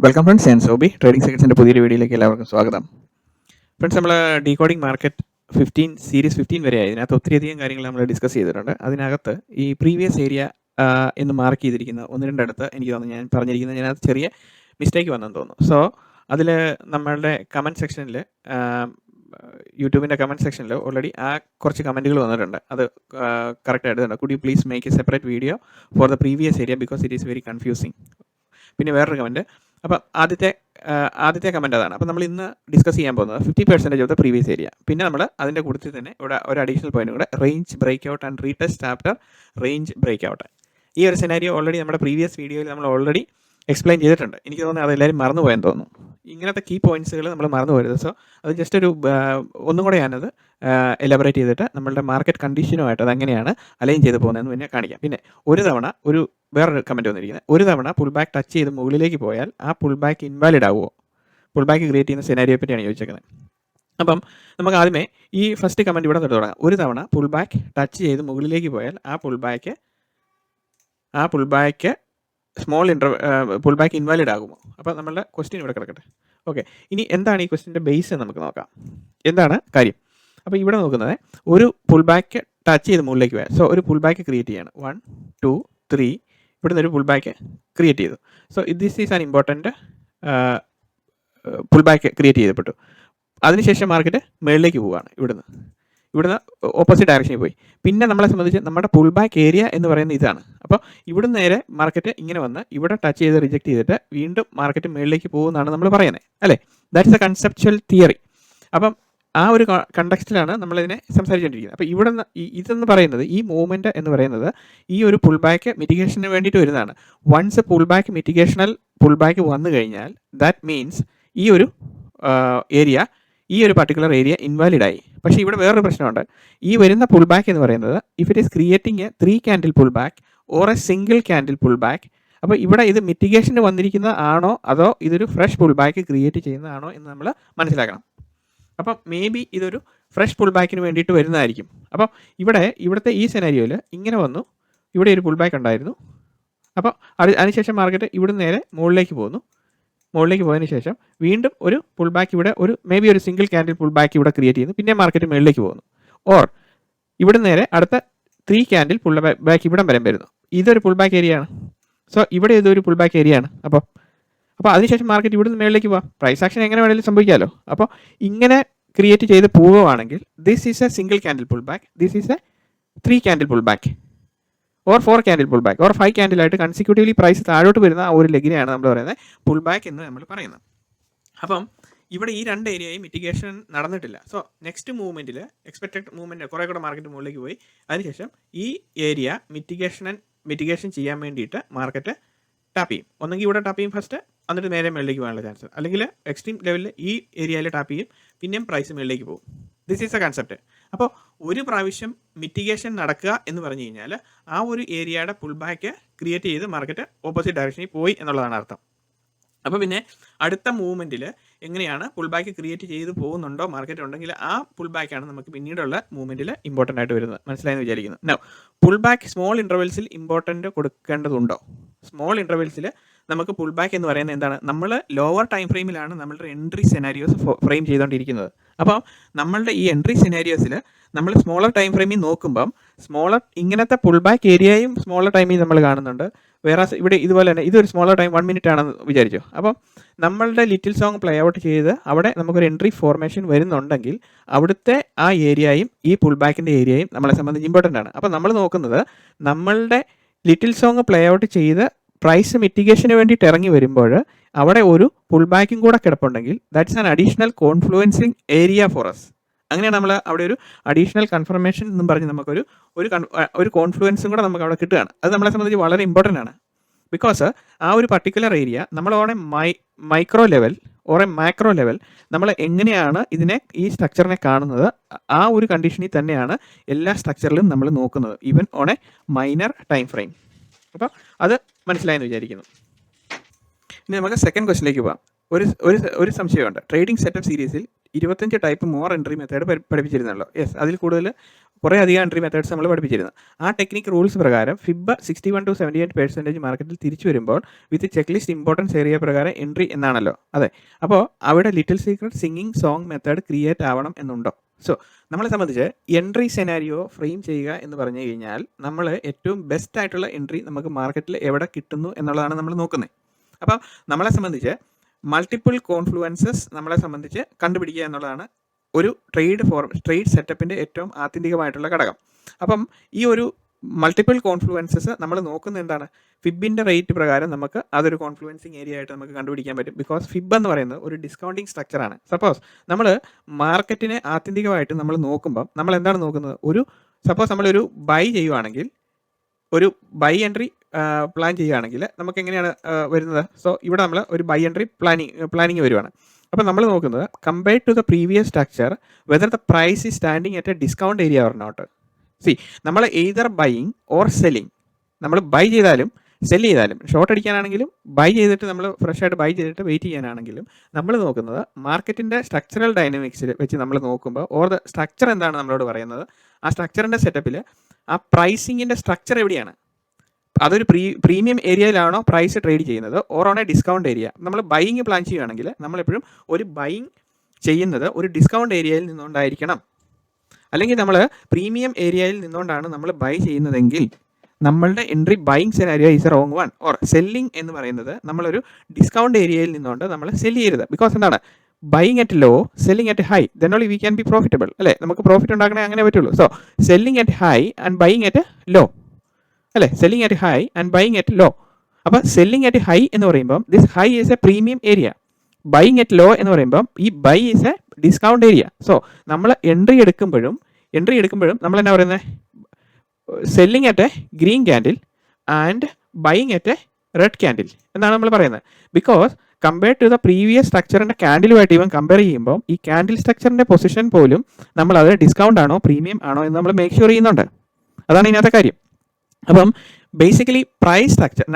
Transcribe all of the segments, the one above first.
Welcome friends, ഞാൻ Sobi. Trading സെക്കൻഡ്സിൻ്റെ പുതിയൊരു വീഡിയോയിലേക്ക് എല്ലാവർക്കും സ്വാഗതം. ഫ്രണ്ട്സ്, നമ്മൾ ഡീകോഡിംഗ് മാർക്കറ്റ് 15 സീരീസ് 15 വരെ ആയി. ഇതിനകത്ത് ഒത്തിരിയധികം കാര്യങ്ങൾ നമ്മൾ ഡിസ്കസ് ചെയ്തിട്ടുണ്ട്. അതിനകത്ത് ഈ പ്രീവിയസ് ഏരിയ എന്ന് മാർക്ക് ചെയ്തിരിക്കുന്ന ഒന്ന് രണ്ടിടത്ത് എനിക്ക് തോന്നുന്നു ഞാൻ പറഞ്ഞിരിക്കുന്നത് ഇതിനകത്ത് ചെറിയ മിസ്റ്റേക്ക് വന്നെന്ന് തോന്നുന്നു. സോ അതിൽ നമ്മളുടെ കമൻറ്റ് സെക്ഷനിൽ യൂട്യൂബിൻ്റെ കമൻറ്റ് സെക്ഷനിൽ ഓൾറെഡി കുറച്ച് കമൻറ്റുകൾ വന്നിട്ടുണ്ട്. അത് കറക്റ്റ് ആയിട്ടുണ്ട്. Could you please make a separate video for the previous area because it is very confusing. പിന്നെ വേറൊരു കമൻറ്റ്. അപ്പം ആദ്യത്തെ കമൻറ്റ് അതാണ്. അപ്പം നമ്മൾ ഇന്ന് ഡിസ്കസ് ചെയ്യാൻ പോകുന്നത് 50% ഓഫ് ദ പ്രീവിയസ് ഏരിയ. പിന്നെ നമ്മൾ അതിൻ്റെ കൂട്ടത്തിൽ തന്നെ ഇവിടെ ഒരു അഡീഷണൽ പോയിന്റ് കൂടെ, range break out and retest after range break out. ഈ ഒരു സെനാരിയോ ഓൾറെഡി നമ്മുടെ പ്രീവിയസ് വീഡിയോയിൽ നമ്മൾ ഓൾറെഡി എക്സ്പ്ലെയിൻ ചെയ്തിട്ടുണ്ട്. എനിക്ക് തോന്നുന്നു അതെല്ലാവരും മറന്നുപോയെന്ന് തോന്നുന്നു. ഇങ്ങനത്തെ കീ പോയിന്റ്സുകൾ നമ്മൾ മറന്നു പോകരുത്. സോ അത് ജസ്റ്റ് ഒന്നും കൂടെ ഞാനത് എലബറേറ്റ് ചെയ്തിട്ട് നമ്മളുടെ മാർക്കറ്റ് കണ്ടീഷനുമായിട്ട് അതെങ്ങനെയാണ് അലൈൻ ചെയ്ത് പോകുന്നതെന്ന് പിന്നെ കാണിക്കാം. പിന്നെ വേറൊരു കമൻറ്റ് വന്നിരിക്കുന്നത്, ഒരു തവണ പുൾ ബാക്ക് ടച്ച് ചെയ്ത് മുകളിലേക്ക് പോയാൽ ആ പുൾ ബാക്ക് ഇൻവാലിഡ് ആവുമോ? പുൾ ബാക്ക് ക്രിയേറ്റ് ചെയ്യുന്ന സെനാരിയെ പറ്റിയാണ് ചോദിച്ചേക്കുന്നത്. അപ്പം നമുക്ക് ആദ്യമേ ഈ ഫസ്റ്റ് കമൻറ്റ് ഇവിടെ തൊട്ട് തുടങ്ങാം. ഒരു തവണ പുൾ ബാക്ക് ടച്ച് ചെയ്ത് മുകളിലേക്ക് പോയാൽ ആ pull back pull back invalid ആകുമോ? അപ്പോൾ നമ്മളുടെ ക്വസ്റ്റ്യൻ ഇവിടെ കിടക്കട്ടെ. ഓക്കെ, ഇനി എന്താണ് ഈ ക്വസ്റ്റ്യൻ്റെ ബേസ് എന്ന് നമുക്ക് നോക്കാം. എന്താണ് കാര്യം? അപ്പോൾ ഇവിടെ നോക്കുന്നത്, ഒരു പുൾ ബാക്ക് ടച്ച് ചെയ്ത് മുകളിലേക്ക് പോയാൽ, സോ ഒരു പുൾ ബാക്ക് ക്രിയേറ്റ് ചെയ്യാണ്. 1 2 3 ഇവിടുന്ന് ഒരു പുൾ ബാക്ക് ക്രിയേറ്റ് ചെയ്തു. So this is an important pull back create ചെയ്യപ്പെട്ടു. അതിനുശേഷം മാർക്കറ്റ് മുകളിലേക്ക് പോവുകയാണ്. ഇവിടുന്ന് ഓപ്പോസിറ്റ് ഡയറക്ഷനിൽ പോയി. പിന്നെ നമ്മളെ സംബന്ധിച്ച് നമ്മുടെ പുൾ ബാക്ക് ഏരിയ എന്ന് പറയുന്നത് ഇതാണ്. അപ്പോൾ ഇവിടുന്ന് നേരെ മാർക്കറ്റ് ഇങ്ങനെ വന്ന് ഇവിടെ ടച്ച് ചെയ്ത് റിജക്റ്റ് ചെയ്തിട്ട് വീണ്ടും മാർക്കറ്റ് മുകളിലേക്ക് പോകുമെന്നാണ് നമ്മൾ പറയുന്നത്, അല്ലേ? That is A conceptual theory. അപ്പം ആ ഒരു കണ്ടക്സ്റ്റിലാണ് നമ്മളിതിനെ സംസാരിച്ചുകൊണ്ടിരിക്കുന്നത്. അപ്പോൾ ഇവിടെ ഇതെന്ന് പറയുന്നത്, ഈ മൂവ്മെൻറ്റ് എന്ന് പറയുന്നത് ഈ ഒരു പുൾ ബാക്ക് മിറ്റിഗേഷന് വേണ്ടിയിട്ട് വരുന്നതാണ്. വൺസ് പുൾ ബാക്ക് വന്നു കഴിഞ്ഞാൽ ദാറ്റ് മീൻസ് ഈ ഒരു പർട്ടിക്കുലർ ഏരിയ ഇൻവാലിഡായി. പക്ഷേ ഇവിടെ വേറൊരു പ്രശ്നമുണ്ട്. ഈ വരുന്ന പുൾ ബാക്ക് എന്ന് പറയുന്നത് if it is creating A 3 candle pull back or A single candle pull back, അപ്പോൾ ഇവിടെ ഇത് മിറ്റിഗേഷന് വന്നിരിക്കുന്ന ആണോ അതോ ഇതൊരു ഫ്രഷ് പുൾ ബാക്ക് ക്രിയേറ്റ് ചെയ്യുന്നതാണോ എന്ന് നമ്മൾ മനസ്സിലാക്കണം. അപ്പം മേ ബി ഇതൊരു ഫ്രഷ് പുൾ ബാക്കിന് വേണ്ടിയിട്ട് വരുന്നതായിരിക്കും. അപ്പം ഇവിടുത്തെ ഈ സെനാരിയോയിൽ ഇങ്ങനെ വന്നു, ഇവിടെ ഒരു പുൾ ബാക്ക് ഉണ്ടായിരുന്നു. അപ്പോൾ അതിനുശേഷം മാർക്കറ്റ് ഇവിടെ നേരെ മുകളിലേക്ക് പോയതിന് ശേഷം വീണ്ടും ഒരു പുൾ ബാക്ക് ഇവിടെ മേ ബി ഒരു സിംഗിൾ ക്യാൻഡിൽ പുൾ ബാക്ക് ഇവിടെ ക്രിയേറ്റ് ചെയ്യുന്നു. പിന്നെ മാർക്കറ്റ് മുകളിലേക്ക് പോകുന്നു. ഓർ ഇവിടെ നേരെ അടുത്ത 3 candle പുൾ ബാക്ക് ഇവിടം വരെ വരുന്നു. ഇതൊരു പുൾ ബാക്ക് ഏരിയ ആണ്. സോ ഇവിടെ ഇതൊരു പുൾ ബാക്ക് ഏരിയ ആണ്. അപ്പോൾ അതിനുശേഷം മാർക്കറ്റ് ഇവിടുന്ന് മുകളിലേക്ക് പോകാം. പ്രൈസ് ആക്ഷൻ എങ്ങനെ വേണമെങ്കിലും സംഭവിക്കാമല്ലോ. അപ്പോൾ ഇങ്ങനെ ക്രിയേറ്റ് ചെയ്ത് പോവുകയാണെങ്കിൽ this is A single candle pull back, this is A 3 candle pull back or 4 candle pull back or 5 candle ആയിട്ട് കൺസിക്യൂട്ടീവ്ലി പ്രൈസ് താഴോട്ട് വരുന്ന ആ ഒരു ലെഗിനെയാണ് നമ്മൾ പറയുന്നത് പുൾ ബാക്ക് എന്ന് നമ്മൾ പറയുന്നത്. അപ്പം ഇവിടെ ഈ രണ്ട് ഏരിയയും മിറ്റിഗേഷൻ നടന്നിട്ടില്ല. സോ നെക്സ്റ്റ് മൂവ്മെൻറ്റിൽ എക്സ്പെക്റ്റഡ് മൂവ്മെൻറ്റ് കുറേ കൂടെ മാർക്കറ്റ് മുകളിലേക്ക് പോയി. അതിനുശേഷം ഈ ഏരിയ മിറ്റിഗേഷൻ ചെയ്യാൻ വേണ്ടിയിട്ട് മാർക്കറ്റ് ടാപ്പ് ചെയ്യും. ഒന്നെങ്കിൽ ഇവിടെ ടാപ്പ് ചെയ്യും ഫസ്റ്റ്, എന്നിട്ട് നേരെ മുകളിലേക്ക് പോകാനുള്ള ചാൻസ്. അല്ലെങ്കിൽ എക്സ്ട്രീം ലെവലിൽ ഈ ഏരിയയിൽ ടാപ്പ് ചെയ്യും, പിന്നെയും പ്രൈസ് മുകളിലേക്ക് പോകും. This is A concept. അപ്പോൾ ഒരു പ്രാവശ്യം മിറ്റിഗേഷൻ നടക്കുക എന്ന് പറഞ്ഞു കഴിഞ്ഞാൽ ആ ഒരു ഏരിയയുടെ പുൾ ബാക്ക് ക്രിയേറ്റ് ചെയ്ത് മാർക്കറ്റ് ഓപ്പോസിറ്റ് ഡയറക്ഷനിൽ പോയി എന്നുള്ളതാണ് അർത്ഥം. അപ്പോൾ പിന്നെ അടുത്ത മൂവ്മെൻറ്റിൽ എങ്ങനെയാണ് പുൾ ബാക്ക് ക്രിയേറ്റ് ചെയ്ത് പോകുന്നുണ്ടോ മാർക്കറ്റ് ഉണ്ടെങ്കിൽ ആ പുൾ ബാക്കാണ് നമുക്ക് പിന്നീടുള്ള മൂവ്മെൻറ്റിൽ ഇമ്പോർട്ടൻ്റ് ആയിട്ട് വരുന്നത്. മനസ്സിലായെന്ന് വിചാരിക്കുന്നു. നോ, പുൾ ബാക്ക് സ്മോൾ ഇൻ്റർവെൽസിൽ ഇമ്പോർട്ടൻ്റ് കൊടുക്കേണ്ടതുണ്ടോ? സ്മോൾ ഇൻ്റർവെൽസിൽ നമുക്ക് പുൾ ബാക്ക് എന്ന് പറയുന്നത് എന്താണ്? നമ്മൾ ലോവർ ടൈം ഫ്രെയിമിലാണ് നമ്മളുടെ എൻട്രി സെനാരിയോസ് ഫ്രെയിം ചെയ്തുകൊണ്ടിരിക്കുന്നത്. അപ്പോൾ നമ്മളുടെ ഈ എൻട്രി സെനാരിയോസിൽ നമ്മൾ സ്മോളർ ടൈം ഫ്രെയിമിൽ നോക്കുമ്പം ഇങ്ങനത്തെ പുൾ ബാക്ക് ഏരിയയും സ്മോളർ ടൈമിൽ നമ്മൾ കാണുന്നുണ്ട്. വേറെ ഇവിടെ ഇതുപോലെ തന്നെ ഇതൊരു സ്മോളർ ടൈം 1 minute ആണെന്ന് വിചാരിച്ചു. അപ്പം നമ്മളുടെ ലിറ്റിൽ സോങ് പ്ലേ ഔട്ട് ചെയ്ത് അവിടെ നമുക്കൊരു എൻട്രി ഫോർമേഷൻ വരുന്നുണ്ടെങ്കിൽ അവിടുത്തെ ആ ഏരിയയും ഈ പുൾ ബാക്കിൻ്റെ ഏരിയയും നമ്മളെ സംബന്ധിച്ച് ഇമ്പോർട്ടൻ്റ് ആണ്. അപ്പോൾ നമ്മൾ നോക്കുന്നത് നമ്മളുടെ ലിറ്റിൽ സോങ് പ്ലേ ഔട്ട് ചെയ്ത് പ്രൈസ് മിറ്റിഗേഷന് വേണ്ടിയിട്ട് ഇറങ്ങി വരുമ്പോൾ അവിടെ ഒരു പുൾ ബാക്കും കൂടെ കിടപ്പുണ്ടെങ്കിൽ that's an additional confluencing area for us. അങ്ങനെയാണ് നമ്മൾ അവിടെ ഒരു അഡീഷണൽ കൺഫർമേഷൻ എന്നും പറഞ്ഞ് നമുക്കൊരു കോൺഫ്ലുവൻസും കൂടെ നമുക്ക് അവിടെ കിട്ടുകയാണ്. അത് നമ്മളെ സംബന്ധിച്ച് വളരെ ഇമ്പോർട്ടൻ്റ് ആണ്. ബിക്കോസ് ആ ഒരു പർട്ടിക്കുലർ ഏരിയ നമ്മളോടെ micro level or a macro level നമ്മൾ എങ്ങനെയാണ് ഈ സ്ട്രക്ചറിനെ കാണുന്നത്, ആ ഒരു കണ്ടീഷനിൽ തന്നെയാണ് എല്ലാ സ്ട്രക്ചറിലും നമ്മൾ നോക്കുന്നത്, even on A minor time frame. അപ്പോൾ അത് മനസ്സിലായെന്ന് വിചാരിക്കുന്നു. ഇനി നമുക്ക് സെക്കൻഡ് ക്വസ്റ്റിലേക്ക് പോകാം. ഒരു സംശയമുണ്ട്. ട്രേഡിംഗ് സെറ്റപ്പ് സീരീസിൽ 25 ടൈപ്പ് മോർ എൻട്രി മെത്തേഡ് പഠിപ്പിച്ചിരുന്നല്ലോ. യെസ്, അതിൽ കൂടുതൽ കുറേ അധികം എൻട്രി മെത്തേഡ്സ് നമ്മൾ പഠിപ്പിച്ചിരുന്നു. ആ ടെക്നിക് റൂൾസ് പ്രകാരം ഫിബ് 61 to 78% മാർക്കറ്റിൽ തിരിച്ചു വരുമ്പോൾ with check list importance area പ്രകാരം എൻട്രി എന്നാണല്ലോ. അതെ, അപ്പോൾ അവിടെ little secret singing song method create ആവണം എന്നുണ്ടോ? സോ നമ്മളെ സംബന്ധിച്ച് എൻട്രി സെനാരിയോ ഫ്രെയിം ചെയ്യുക എന്ന് പറഞ്ഞു കഴിഞ്ഞാൽ നമ്മൾ ഏറ്റവും ബെസ്റ്റ് ആയിട്ടുള്ള എൻട്രി നമുക്ക് മാർക്കറ്റിൽ എവിടെ കിട്ടുന്നു എന്നുള്ളതാണ് നമ്മൾ നോക്കുന്നത്. അപ്പോൾ നമ്മളെ സംബന്ധിച്ച് മൾട്ടിപ്പിൾ കോൺഫ്ലുവൻസസ് നമ്മളെ സംബന്ധിച്ച് കണ്ടുപിടിക്കുക എന്നുള്ളതാണ് ഒരു ട്രേഡ് സെറ്റപ്പിൻ്റെ ഏറ്റവും ആത്യന്തികമായിട്ടുള്ള ഘടകം. അപ്പം ഈ ഒരു മൾട്ടിപ്പിൾ കോൺഫ്ലുവൻസസ് നമ്മൾ നോക്കുന്നത് എന്താണ്? ഫിബിൻ്റെ റേറ്റ് പ്രകാരം നമുക്ക് അതൊരു കോൺഫ്ലുവൻസിങ് ഏരിയ ആയിട്ട് നമുക്ക് കണ്ടുപിടിക്കാൻ പറ്റും. ബിക്കോസ് ഫിബ് എന്ന് പറയുന്നത് ഒരു ഡിസ്കൗണ്ടിങ് സ്ട്രക്ചറാണ്. സപ്പോസ് നമ്മൾ മാർക്കറ്റിനെ ആത്യന്തികമായിട്ട് നമ്മൾ നോക്കുമ്പം നമ്മൾ എന്താണ് നോക്കുന്നത്? സപ്പോസ് നമ്മളൊരു ബൈ ചെയ്യുവാണെങ്കിൽ, ഒരു ബൈ എൻട്രി പ്ലാൻ ചെയ്യുകയാണെങ്കിൽ നമുക്ക് എങ്ങനെയാണ് വരുന്നത്? സോ ഇവിടെ നമ്മൾ ഒരു ബൈ എൻട്രി പ്ലാനിങ് വരുവാണ്. അപ്പോൾ നമ്മൾ നോക്കുന്നത് compared to the previous structure whether the price is standing at a discount area or not. നമ്മൾ എയ്തർ ബൈയിങ് ഓർ സെല്ലിങ്, നമ്മൾ ബൈ ചെയ്താലും സെല് ചെയ്താലും, ഷോർട്ട് അടിക്കാനാണെങ്കിലും ബൈ ചെയ്തിട്ട് നമ്മൾ ഫ്രഷ് ആയിട്ട് ബൈ ചെയ്തിട്ട് വെയിറ്റ് ചെയ്യാനാണെങ്കിലും നമ്മൾ നോക്കുന്നത് മാർക്കറ്റിൻ്റെ സ്ട്രക്ചറൽ ഡൈനാമിക്സിൽ വെച്ച് നമ്മൾ നോക്കുമ്പോൾ, ഓർ ദ സ്ട്രക്ചർ എന്താണ് നമ്മളോട് പറയുന്നത്, ആ സ്ട്രക്ചറിൻ്റെ സെറ്റപ്പിൽ ആ പ്രൈസിങ്ങിൻ്റെ സ്ട്രക്ചർ എവിടെയാണ്? അതൊരു പ്രീമിയം ഏരിയയിലാണോ പ്രൈസ് ട്രേഡ് ചെയ്യുന്നത്, or on A discount area? നമ്മൾ ബൈയിങ് പ്ലാൻ ചെയ്യുകയാണെങ്കിൽ നമ്മളെപ്പോഴും ഒരു ബൈയിങ് ചെയ്യുന്നത് ഒരു ഡിസ്കൗണ്ട് ഏരിയയിൽ നിന്നുകൊണ്ടായിരിക്കണം. അല്ലെങ്കിൽ നമ്മൾ പ്രീമിയം ഏരിയയിൽ നിന്നുകൊണ്ടാണ് നമ്മൾ ബൈ ചെയ്യുന്നതെങ്കിൽ നമ്മളുടെ entry buying scenario is A wrong one. Or selling എന്ന് പറയുന്നത് നമ്മളൊരു ഡിസ്കൗണ്ട് ഏരിയയിൽ നിന്നുകൊണ്ട് നമ്മൾ സെല് ചെയ്യരുത്. ബിക്കോസ് എന്താണ്? Buying at low, selling at high, then only we can be profitable, അല്ലേ? നമുക്ക് പ്രോഫിറ്റ് ഉണ്ടാക്കണേ അങ്ങനെ പറ്റുള്ളൂ. So selling at high and buying at low, അല്ലേ? Selling at high and buying at low. അപ്പോൾ സെല്ലിംഗ് അറ്റ് ഹൈ എന്ന് പറയുമ്പോൾ this high is a premium area. Buying at low എന്ന് പറയുമ്പോൾ ഈ buy is a discount area. So നമ്മൾ entry എടുക്കുമ്പോഴും നമ്മൾ എന്നാ പറയുന്നത്? Selling at A green candle and buying at a red candle എന്നാണ് നമ്മൾ പറയുന്നത്. Because compared to the previous സ്ട്രക്ചറിൻ്റെ ക്യാൻഡിലുമായിട്ട് ഇവൻ കമ്പയർ ചെയ്യുമ്പോൾ ഈ ക്യാൻഡിൽ സ്ട്രക്ചറിൻ്റെ പൊസിഷൻ പോലും നമ്മൾ അത് ഡിസ്കൗണ്ട് ആണോ പ്രീമിയം ആണോ എന്ന് നമ്മൾ മേക്ക് ഷുവർ ചെയ്യുന്നുണ്ട്. അതാണ് ഇതിനകത്തെ കാര്യം. അപ്പം basically price structure,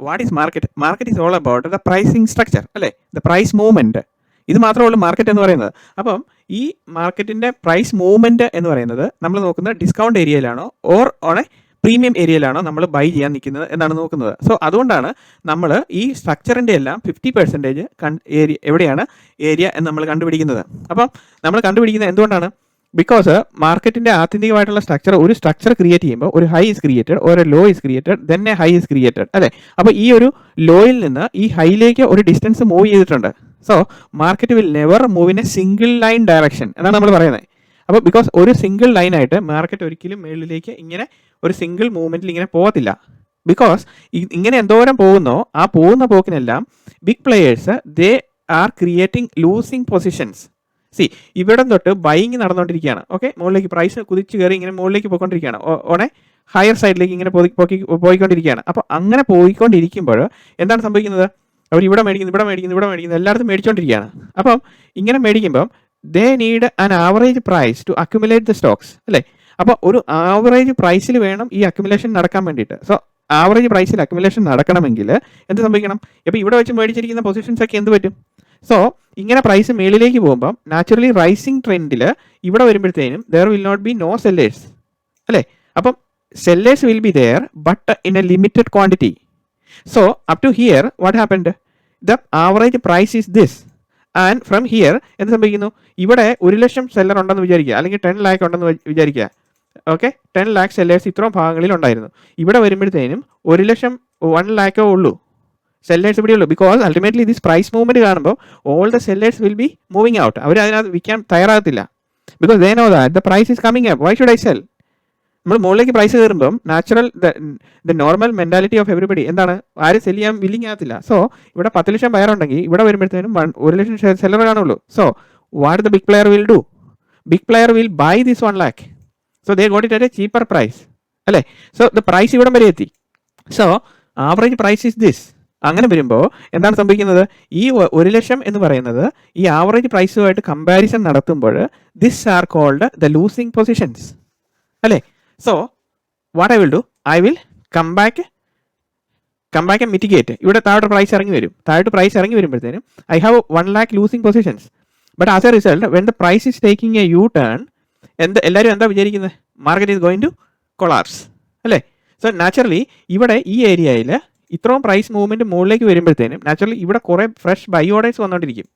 what is market? Market is all about the pricing structure, അല്ലേ? The price movement. ഇത് മാത്രമേ ഉള്ളൂ മാർക്കറ്റ് എന്ന് പറയുന്നത്. അപ്പം ഈ മാർക്കറ്റിൻ്റെ പ്രൈസ് മൂവ്മെൻറ്റ് എന്ന് പറയുന്നത് നമ്മൾ നോക്കുന്നത് ഡിസ്കൗണ്ട് ഏരിയയിലാണോ ഓർ ഓൺ എ പ്രീമിയം ഏരിയയിലാണോ നമ്മൾ ബൈ ചെയ്യാൻ നിൽക്കുന്നത് എന്നാണ് നോക്കുന്നത്. സോ അതുകൊണ്ടാണ് നമ്മൾ ഈ സ്ട്രക്ചറിൻ്റെ എല്ലാം 50% ഏരിയ എവിടെയാണ് ഏരിയ എന്ന് നമ്മൾ കണ്ടുപിടിക്കുന്നത്. അപ്പം നമ്മൾ കണ്ടുപിടിക്കുന്നത് എന്തുകൊണ്ടാണ്? ബിക്കോസ് മാർക്കറ്റിൻ്റെ ആത്യന്തികമായിട്ടുള്ള ഒരു സ്ട്രക്ചർ ക്രിയേറ്റ് ചെയ്യുമ്പോൾ ഒരു ഹൈ ഈസ് ക്രിയേറ്റഡ്, ഒരു law is created, then A high is created, അല്ലേ? അപ്പോൾ ഈ ഒരു ലോയിൽ നിന്ന് ഈ ഹൈയിലേക്ക് ഒരു ഡിസ്റ്റൻസ് മൂവ് ചെയ്തിട്ടുണ്ട്. So market will never move in A single line direction എന്നാണ് നമ്മൾ പറയുന്നത്. അപ്പോൾ ബിക്കോസ് ഒരു സിംഗിൾ ലൈനായിട്ട് മാർക്കറ്റ് ഒരിക്കലും മേളിലേക്ക് ഇങ്ങനെ ഒരു സിംഗിൾ മൂവ്മെൻറ്റിൽ ഇങ്ങനെ പോകത്തില്ല. ബിക്കോസ് ഇങ്ങനെ എന്തോരം പോകുന്നോ ആ പോകുന്ന പോക്കിനെല്ലാം big players they are creating losing positions. ഇവിടെ തൊട്ട് ബൈയിങ് നടന്നുകൊണ്ടിരിക്കുകയാണ്. ഓക്കെ, മുകളിലേക്ക് പ്രൈസ് കുതിച്ച് കയറി ഇങ്ങനെ മുകളിലേക്ക് പോയിക്കൊണ്ടിരിക്കുകയാണ്, ഓണെ ഹയർ സൈഡിലേക്ക് ഇങ്ങനെ പോയിക്കൊണ്ടിരിക്കുകയാണ്. അപ്പോൾ അങ്ങനെ പോയിക്കൊണ്ടിരിക്കുമ്പോൾ എന്താണ് സംഭവിക്കുന്നത്? അവർ ഇവിടെ മേടിക്കുന്നു എല്ലായിടത്തും മേടിച്ചുകൊണ്ടിരിക്കുകയാണ്. അപ്പം ഇങ്ങനെ മേടിക്കുമ്പം they need an average price to accumulate the stocks, അല്ലേ? അപ്പോൾ ഒരു ആവറേജ് പ്രൈസിൽ വേണം ഈ അക്യുമുലേഷൻ നടക്കാൻ വേണ്ടിയിട്ട്. സോ ആവറേജ് പ്രൈസിൽ അക്യുമുലേഷൻ നടക്കണമെങ്കിൽ എന്ത് സംഭവിക്കണം? ഇപ്പോൾ ഇവിടെ വെച്ച് മേടിച്ചിരിക്കുന്ന പൊസിഷൻസ് ഒക്കെ എന്ത് പറ്റും? സോ ഇങ്ങനെ പ്രൈസ് മേളിലേക്ക് പോകുമ്പം നാച്ചുറലി റൈസിങ് ട്രെൻഡിൽ ഇവിടെ വരുമ്പോഴത്തേനും there will not be no sellers, അല്ലേ? അപ്പം sellers will be there but in a limited quantity. So up to here what happened? The average price is this and from here എന്ത് സംഭവിക്കുന്നു? ഇവിടെ 1,00,000 seller ഉണ്ടെന്ന് വിചാരിക്കുക, അല്ലെങ്കിൽ 10 lakh ഉണ്ടെന്ന് വിചാരിക്കുക. ഓക്കെ, 10 lakh സെല്ലേഴ്സ് ഇത്രയും ഭാഗങ്ങളിൽ ഉണ്ടായിരുന്നു. ഇവിടെ വരുമ്പോഴത്തേനും 1,00,000 1 lakh ഉള്ളൂ സെല്ലേഴ്സ് ഇവിടെ ഉള്ളൂ. Because ultimately this price movement കാണുമ്പോൾ all the sellers will be moving out. അവർ അതിനകത്ത് വിൽക്കാൻ തയ്യാറാകത്തില്ല. Because they know that the price is coming up, why should I sell? നമ്മൾ മുകളിലേക്ക് പ്രൈസ് കയറുമ്പം natural the normal mentality of everybody എന്താണ്? ആരും സെല് ചെയ്യാൻ വില്ലിങ് ആകത്തില്ല. സോ ഇവിടെ 10,00,000 ബയർ ഉണ്ടെങ്കിൽ ഇവിടെ വരുമ്പോഴത്തേനും 1,00,000 സെല്ലർ കാണുള്ളൂ. So what the big player will do? Big player will buy this 1 lakh. So they got it at a cheaper price, അല്ലേ? സോ ദ പ്രൈസ് ഇവിടം വരെ എത്തി. So average price is this. അങ്ങനെ വരുമ്പോൾ എന്താണ് സംഭവിക്കുന്നത്? ഈ 1,00,000 എന്ന് പറയുന്നത് ഈ ആവറേജ് പ്രൈസുമായിട്ട് കമ്പാരിസൺ നടത്തുമ്പോൾ this are called the losing positions, അല്ലേ? So what I will do? I will come back and mitigate. ഇവിടെ താഴോട്ട് പ്രൈസ് ഇറങ്ങി വരുമ്പോഴത്തേനും I have 1 lakh losing positions. But as a result when the price is taking a U turn എല്ലാവരും എന്താ വിചാരിക്കുന്നത്? Market is going to collapse അല്ലേ? So naturally ഇവിടെ ഈ ഏരിയയിൽ ഇത്രയും പ്രൈസ് മൂവ്മെൻറ്റ് മുകളിലേക്ക് വരുമ്പോഴത്തേനും നാച്ചുറലി ഇവിടെ കുറേ ഫ്രഷ് ബൈ ഓർഡേഴ്സ് വന്നുകൊണ്ടിരിക്കും,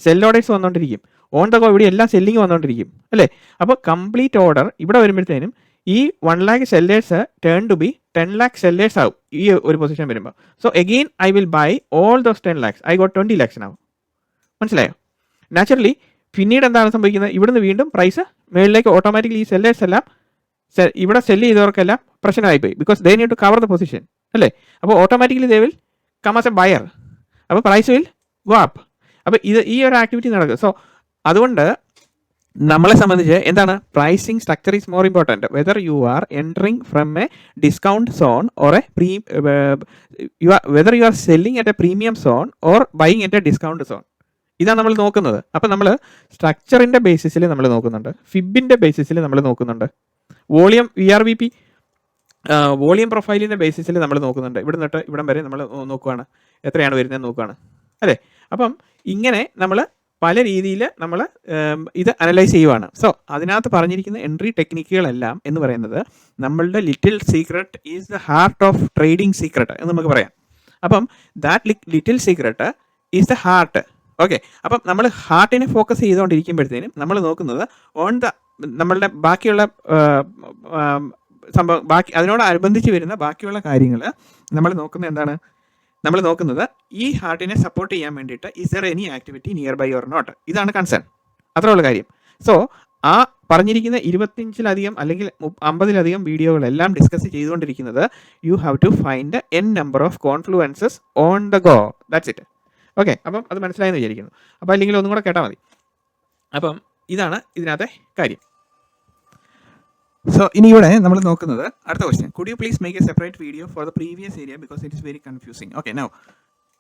സെൽ ഓർഡേഴ്സ് വന്നുകൊണ്ടിരിക്കും, ഓൺ ദ ഗോ ഇവിടെ എല്ലാം സെല്ലിങ് വന്നുകൊണ്ടിരിക്കും അല്ലേ? അപ്പോൾ കംപ്ലീറ്റ് ഓർഡർ ഇവിടെ വരുമ്പോഴത്തേനും ഈ 1 lakh sellers turn to be 10 lakh sellers ആവും ഈ ഒരു പൊസിഷൻ വരുമ്പോൾ. So again I will buy all those 10 lakhs. I got 20 lakhs ആവും. മനസ്സിലായോ? നാച്ചുറലി പിന്നീട് എന്താണ് സംഭവിക്കുന്നത്? ഇവിടുന്ന് വീണ്ടും പ്രൈസ് മുകളിലേക്ക് ഓട്ടോമാറ്റിക്കലി ഈ സെല്ലേഴ്സ് എല്ലാം ഇവിടെ സെല്ല് ചെയ്തവർക്കെല്ലാം പ്രശ്നമായിപ്പോയി, because they need to cover the position അല്ലേ? അപ്പോൾ automatically they will come as a buyer, അപ്പോൾ പ്രൈസ് വിൽ ഗോ അപ്പ്. അപ്പോൾ ഈ ഒരു ആക്ടിവിറ്റി നടക്കും. സോ അതുകൊണ്ട് നമ്മളെ സംബന്ധിച്ച് എന്താണ്, pricing structure is more important. Whether you are entering from A discount zone or whether you are selling at A premium zone or buying at a discount zone, ഇതാണ് നമ്മൾ നോക്കുന്നത്. അപ്പോൾ നമ്മൾ സ്ട്രക്ചറിൻ്റെ ബേസിസിൽ നമ്മൾ നോക്കുന്നുണ്ട്, ഫിബിൻ്റെ ബേസിസിൽ നമ്മൾ നോക്കുന്നുണ്ട്, വോളിയം VRVP വോളിയം പ്രൊഫൈലിൻ്റെ ബേസിസിൽ നമ്മൾ നോക്കുന്നുണ്ട്. ഇവിടെ നിന്നിട്ട് ഇവിടം വരെ നമ്മൾ നോക്കുകയാണ്, എത്രയാണ് വരുന്നത് നോക്കുകയാണ് അല്ലേ? അപ്പം ഇങ്ങനെ നമ്മൾ പല രീതിയിൽ നമ്മൾ ഇത് അനലൈസ് ചെയ്യുവാണ്. സോ അതിനകത്ത് പറഞ്ഞിരിക്കുന്ന എൻട്രി ടെക്നിക്കുകളെല്ലാം എന്ന് പറയുന്നത് നമ്മളുടെ little secret is the heart of trading secret എന്ന് നമുക്ക് പറയാം. അപ്പം that little secret is the heart. Okay, അപ്പം നമ്മൾ ഹാർട്ടിനെ ഫോക്കസ് ചെയ്തുകൊണ്ടിരിക്കുമ്പോഴത്തേനും നമ്മൾ നോക്കുന്നത് ഓൺ ദ നമ്മളുടെ ബാക്കിയുള്ള സംഭവം, അതിനോടനുബന്ധിച്ച് വരുന്ന ബാക്കിയുള്ള കാര്യങ്ങൾ നമ്മൾ നോക്കുന്നത് എന്താണ്? നമ്മൾ നോക്കുന്നത് ഈ ഹാർട്ടിനെ സപ്പോർട്ട് ചെയ്യാൻ വേണ്ടിയിട്ട് is there any activity nearby or not, ഇതാണ് കൺസേൺ. അത്രയുള്ള കാര്യം. സോ ആ പറഞ്ഞിരിക്കുന്ന 25-ലധികം അല്ലെങ്കിൽ 50-ലധികം വീഡിയോകളെല്ലാം ഡിസ്കസ് ചെയ്തുകൊണ്ടിരിക്കുന്നത് you have to find n number of confluences on the go, that's it. Okay, അപ്പം അത് മനസ്സിലായെന്ന് വിചാരിക്കുന്നു. അപ്പോൾ അല്ലെങ്കിൽ ഒന്നും കൂടെ കേട്ടാൽ മതി. അപ്പം ഇതാണ് ഇതിനകത്തെ കാര്യം. സോ ഇനി ഇവിടെ നമ്മൾ നോക്കുന്നത് അടുത്ത question, could you please make a separate video for the previous area because it is very confusing. Okay, now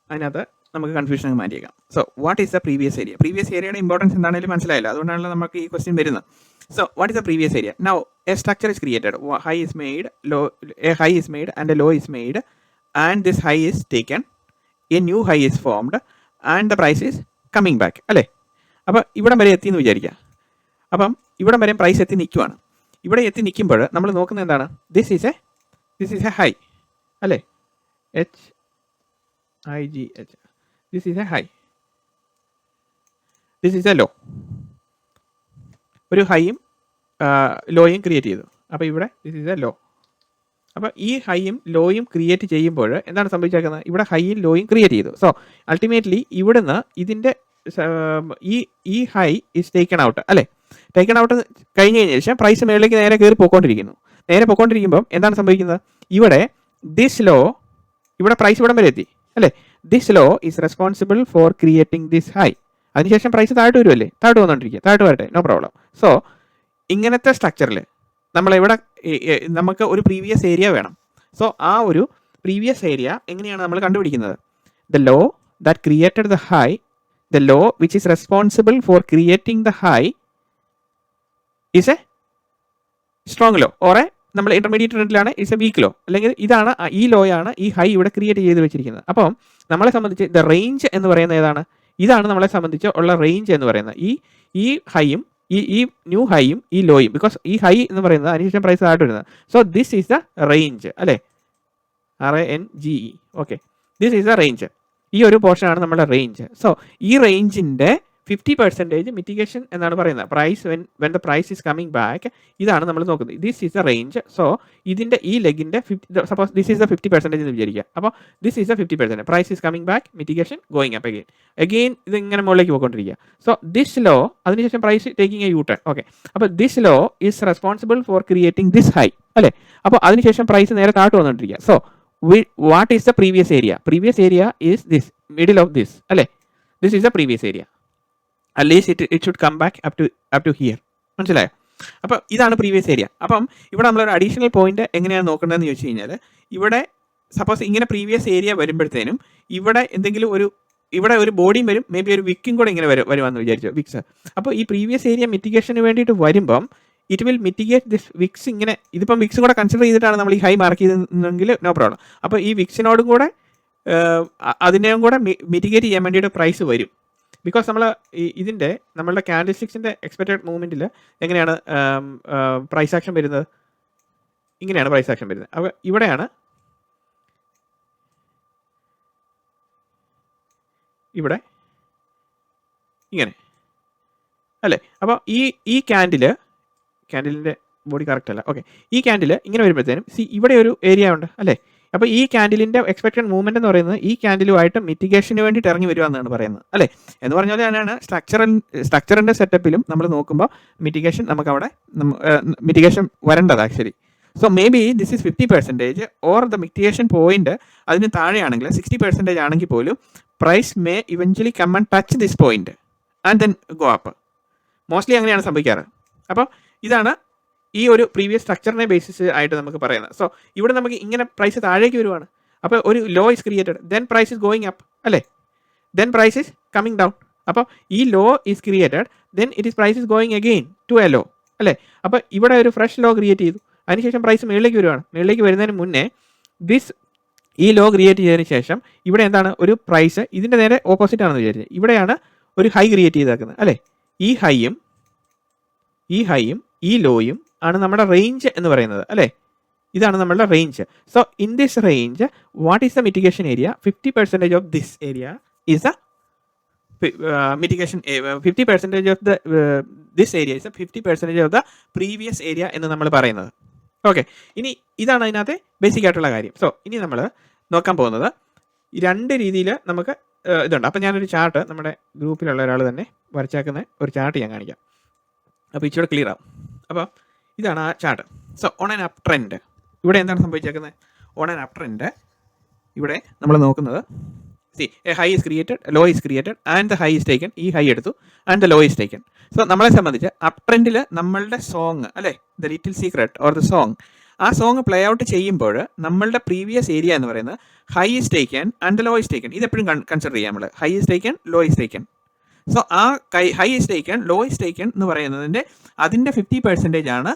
അതിനകത്ത് നമുക്ക് കൺഫ്യൂഷൻ മാറ്റിയേക്കാം. So what is the previous area? Previous ഏരിയയുടെ ഇമ്പോർട്ടൻസ് എന്താണെങ്കിലും മനസ്സിലായില്ല, അതുകൊണ്ടാണല്ലോ നമുക്ക് ഈ ക്വസ്റ്റ്യൻ വരുന്നത്. So what is the previous area? Now a structure is created, high is made, a high is made and a low is made and this high is taken, a new high is formed and the price is coming back അല്ലേ? അപ്പോൾ ഇവിടം വരെ എത്തിയെന്ന് വിചാരിക്കുക. അപ്പം ഇവിടം വരെ price എത്തി നിൽക്കുവാണ്. ഇവിടെ എത്തി നിൽക്കുമ്പോൾ നമ്മൾ നോക്കുന്നത് എന്താണ്? ദിസ് ഈസ് എ ഹൈ അല്ലേ? HIGH, this is a high, this is a low. ഒരു ഹൈയും ലോയും ക്രിയേറ്റ് ചെയ്തു. അപ്പോൾ ഇവിടെ ദിസ് ഈസ് എ ലോ. അപ്പോൾ ഈ ഹൈയും ലോയും ക്രിയേറ്റ് ചെയ്യുമ്പോൾ എന്താണ് സംഭവിച്ചേക്കുന്നത്? ഇവിടെ ഹൈയും ലോയും ക്രിയേറ്റ് ചെയ്തു. സോ അൾട്ടിമേറ്റ്ലി ഇവിടുന്ന് ഇതിൻ്റെ ഈ ഹൈ ഈസ് ടേക്കൺ ഔട്ട് അല്ലേ? ടേക്കൺ ഔട്ട് കഴിഞ്ഞ് ശേഷം പ്രൈസ് മേളിലേക്ക് നേരെ കയറി പോയിക്കൊണ്ടിരിക്കുന്നു. നേരെ പോയിക്കൊണ്ടിരിക്കുമ്പം എന്താണ് സംഭവിക്കുന്നത്? ഇവിടെ ദിസ് ലോ, ഇവിടെ പ്രൈസ് ഇവിടം വരെ എത്തി അല്ലേ? This low is responsible for creating this high. അതിനുശേഷം പ്രൈസ് താഴോട്ട് വരുമല്ലേ? താഴോട്ട് വന്നുകൊണ്ടിരിക്കുക, താഴോട്ട് വരട്ടെ, നോ പ്രോബ്ലം. സോ ഇങ്ങനത്തെ സ്ട്രക്ചറിൽ നമ്മളിവിടെ നമുക്ക് ഒരു പ്രീവിയസ് ഏരിയ വേണം. സോ ആ ഒരു പ്രീവിയസ് ഏരിയ എങ്ങനെയാണ് നമ്മൾ കണ്ടുപിടിക്കുന്നത്? The low that created the high, the law which is responsible for creating the high is a strong law or a നമ്മൾ ഇന്റർമീഡിയറ്റ് ട്രെൻഡിലാണ് ഇറ്റ്സ് എ വീക്ക് ലോ, അല്ലെങ്കിൽ ഇതാണ് ഈ ലോയാണ് ഈ ഹൈ ഇവിടെ ക്രിയേറ്റ് ചെയ്ത് വെച്ചിരിക്കുന്നത്. അപ്പം നമ്മളെ സംബന്ധിച്ച് ദ റേഞ്ച് എന്ന് പറയുന്നത് ഏതാണ്? ഇതാണ് നമ്മളെ സംബന്ധിച്ച് ഉള്ള റേഞ്ച് എന്ന് പറയുന്നത്. ഈ ഹൈയും ഈ ന്യൂ ഹൈയും ഈ ലോയും, ബിക്കോസ് ഈ ഹൈ എന്ന് പറയുന്നത് അതിനുശേഷം പ്രൈസ് ആയിട്ട് വരുന്നത്. So this is the range അല്ലേ? RANGE. Okay, this is the range. ഈ ഒരു പോർഷനാണ് നമ്മുടെ റേഞ്ച്. സോ ഈ റേഞ്ചിൻ്റെ 50% മിറ്റിഗേഷൻ എന്നാണ് പറയുന്നത്. Price when the price is coming back, ഇതാണ് നമ്മൾ നോക്കുന്നത്. This is the range. So ഇതിൻ്റെ ഈ ലെഗിൻ്റെ സപ്പോസ് ദിസ് ഈസ് ദ 50% എന്ന് വിചാരിക്കുക. അപ്പോൾ this is the 50%. Price is coming back, mitigation going up again ഇത് ഇങ്ങനെ മുകളിലേക്ക് പോയിക്കൊണ്ടിരിക്കുക. സോ ദിസ് ലോ, അതിനുശേഷം price taking a U-turn. Okay, അപ്പോൾ this low is responsible for creating this high അല്ലേ? അപ്പോൾ അതിനുശേഷം പ്രൈസ് നേരെ താഴ്ത്തു വന്നുകൊണ്ടിരിക്കുക. So what is the previous area? Previous area is this, middle of this അല്ലേ? This is the previous area. At least it should come back up to here. മനസ്സിലായോ? അപ്പോൾ ഇതാണ് previous area. അപ്പം ഇവിടെ നമ്മളൊരു അഡീഷണൽ പോയിന്റ് എങ്ങനെയാണ് നോക്കേണ്ടതെന്ന് ചോദിച്ചു കഴിഞ്ഞാൽ, ഇവിടെ സപ്പോസ് ഇങ്ങനെ പ്രീവിയസ് ഏരിയ വരുമ്പോഴത്തേനും ഇവിടെ എന്തെങ്കിലും ഇവിടെ ഒരു ബോഡിയും വരും, മേ ബി ഒരു വിക്കും കൂടെ ഇങ്ങനെ വരുവാന്ന് വിചാരിച്ചു, വിക്സ്. അപ്പോൾ ഈ പ്രീവിയസ് ഏരിയ മിറ്റിഗേഷന് വേണ്ടിയിട്ട് വരുമ്പം it will mitigate this wicks. ഇങ്ങനെ ഇതിപ്പം വിക്സും കൂടെ കൺസിഡർ ചെയ്തിട്ടാണ് നമ്മൾ ഈ ഹൈ മാർക്ക് ചെയ്തെങ്കിൽ നോ പ്രോബ്ലം. അപ്പോൾ ഈ വിക്സിനോടും കൂടെ അതിനെയും കൂടെ മിറ്റിഗേറ്റ് ചെയ്യാൻ വേണ്ടിയിട്ട് പ്രൈസ് വരും. ബിക്കോസ് നമ്മൾ ഇതിൻ്റെ നമ്മളുടെ ക്യാൻഡിൽ സ്റ്റിക്സിൻ്റെ എക്സ്പെക്റ്റഡ് മൂവ്മെൻറ്റിൽ എങ്ങനെയാണ് പ്രൈസ് ആക്ഷൻ വരുന്നത്? ഇങ്ങനെയാണ് പ്രൈസ് ആക്ഷൻ വരുന്നത്. അപ്പോൾ ഇവിടെയാണ് ഇവിടെ ഇങ്ങനെ അല്ലേ? അപ്പോൾ ഈ ക്യാൻഡിലിൻ്റെ ബോഡി കറക്റ്റ് അല്ല. ഓക്കെ, ഈ ക്യാൻഡിൽ ഇങ്ങനെ വരുമ്പോഴത്തേനും ഇവിടെ ഒരു ഏരിയ ഉണ്ട് അല്ലേ? അപ്പോൾ ഈ ക്യാൻഡിലിൻ്റെ എക്സ്പെക്റ്റഡ് മൂവ്മെൻറ്റ് എന്ന് പറയുന്നത് ഈ ക്യാൻഡിലുമായിട്ട് മിറ്റിഗേഷന് വേണ്ടിയിട്ട് ഇറങ്ങി വരിക എന്നാണ് പറയുന്നത് അല്ലേ? എന്ന് പറഞ്ഞാൽ തന്നെയാണ് സ്ട്രക്ചറിൻ്റെ സെറ്റപ്പിലും നമ്മൾ നോക്കുമ്പോൾ മിറ്റിഗേഷൻ നമുക്കവിടെ മിറ്റിഗേഷൻ വരേണ്ടത് actually. So maybe this is 50% or the mitigation point അതിന് താഴെയാണെങ്കിൽ 60% ആണെങ്കിൽ പോലും price may eventually come and touch this point and then go up. Mostly അങ്ങനെയാണ് സംഭവിക്കാറ്. അപ്പോൾ ഇതാണ് ഈ ഒരു പ്രീവിയസ് സ്ട്രക്ചറിനെ ബേസിസ് ആയിട്ട് നമുക്ക് പറയുന്നത്. സോ ഇവിടെ നമുക്ക് ഇങ്ങനെ പ്രൈസ് താഴേക്ക് വരുവാണ്. അപ്പോൾ ഒരു low is created, then price is going up അല്ലേ? Then price is coming down. അപ്പോൾ ഈ low is created, then it is price is going again to a low അല്ലേ? അപ്പോൾ ഇവിടെ ഒരു ഫ്രഷ് ലോ ക്രിയേറ്റ് ചെയ്തു. അതിനുശേഷം പ്രൈസ് മുകളിലേക്ക് വരുവാണ്. മുകളിലേക്ക് വരുന്നതിന് മുന്നേ ഈ ലോ ക്രിയേറ്റ് ചെയ്തതിന് ശേഷം ഇവിടെ എന്താണ് ഒരു പ്രൈസ് ഇതിൻ്റെ നേരെ ഓപ്പോസിറ്റ് ആണെന്ന് വിചാരിച്ചത്. ഇവിടെയാണ് ഒരു ഹൈ ക്രിയേറ്റ് ചെയ്തേക്കുന്നത് അല്ലേ? ഈ ഹൈയും ഈ ലോയും ആണ് നമ്മുടെ റേഞ്ച് എന്ന് പറയുന്നത് അല്ലേ? ഇതാണ് നമ്മളുടെ range. So in this range what is the mitigation area? 50% of this area is the mitigation. 50% of this area is 50% of the previous area എന്ന് നമ്മൾ പറയുന്നത്. ഓക്കെ, ഇനി ഇതാണ് അതിനകത്തെ ബേസിക് ആയിട്ടുള്ള കാര്യം. സോ ഇനി നമ്മൾ നോക്കാൻ പോകുന്നത് രണ്ട് രീതിയിൽ നമുക്ക് ഇതുണ്ട്. അപ്പോൾ ഞാനൊരു ചാർട്ട് നമ്മുടെ ഗ്രൂപ്പിലുള്ള ഒരാൾ തന്നെ വരച്ചാക്കുന്ന ഒരു ചാർട്ട് ഞാൻ കാണിക്കാം. അപ്പോൾ ഇച്ചിരി ക്ലിയർ ആവും. അപ്പോൾ ഇതാണ് ആ chart. So on an up trend ഇവിടെ എന്താണ് സംഭവിച്ചേക്കുന്നത്? ഓൺ ആൻ അപ്പ് ട്രെൻഡ് ഇവിടെ നമ്മൾ നോക്കുന്നത് a high is created, low is created and the high is taken. ഈ ഹൈ എടുത്തു and the low is taken. So നമ്മളെ സംബന്ധിച്ച് അപ്പ് ട്രെൻഡിൽ നമ്മളുടെ സോങ് അല്ലേ, the little secret or the song, ആ സോങ് പ്ലേ ഔട്ട് ചെയ്യുമ്പോൾ നമ്മളുടെ പ്രീവിയസ് ഏരിയ എന്ന് പറയുന്നത് high is taken and the low is taken. ഇതെപ്പോഴും കൺസിഡർ ചെയ്യാം നമ്മൾ. High is taken, low is taken. So ആ high is taken, low is taken എന്ന് പറയുന്നതിൻ്റെ അതിൻ്റെ 50% ആണ്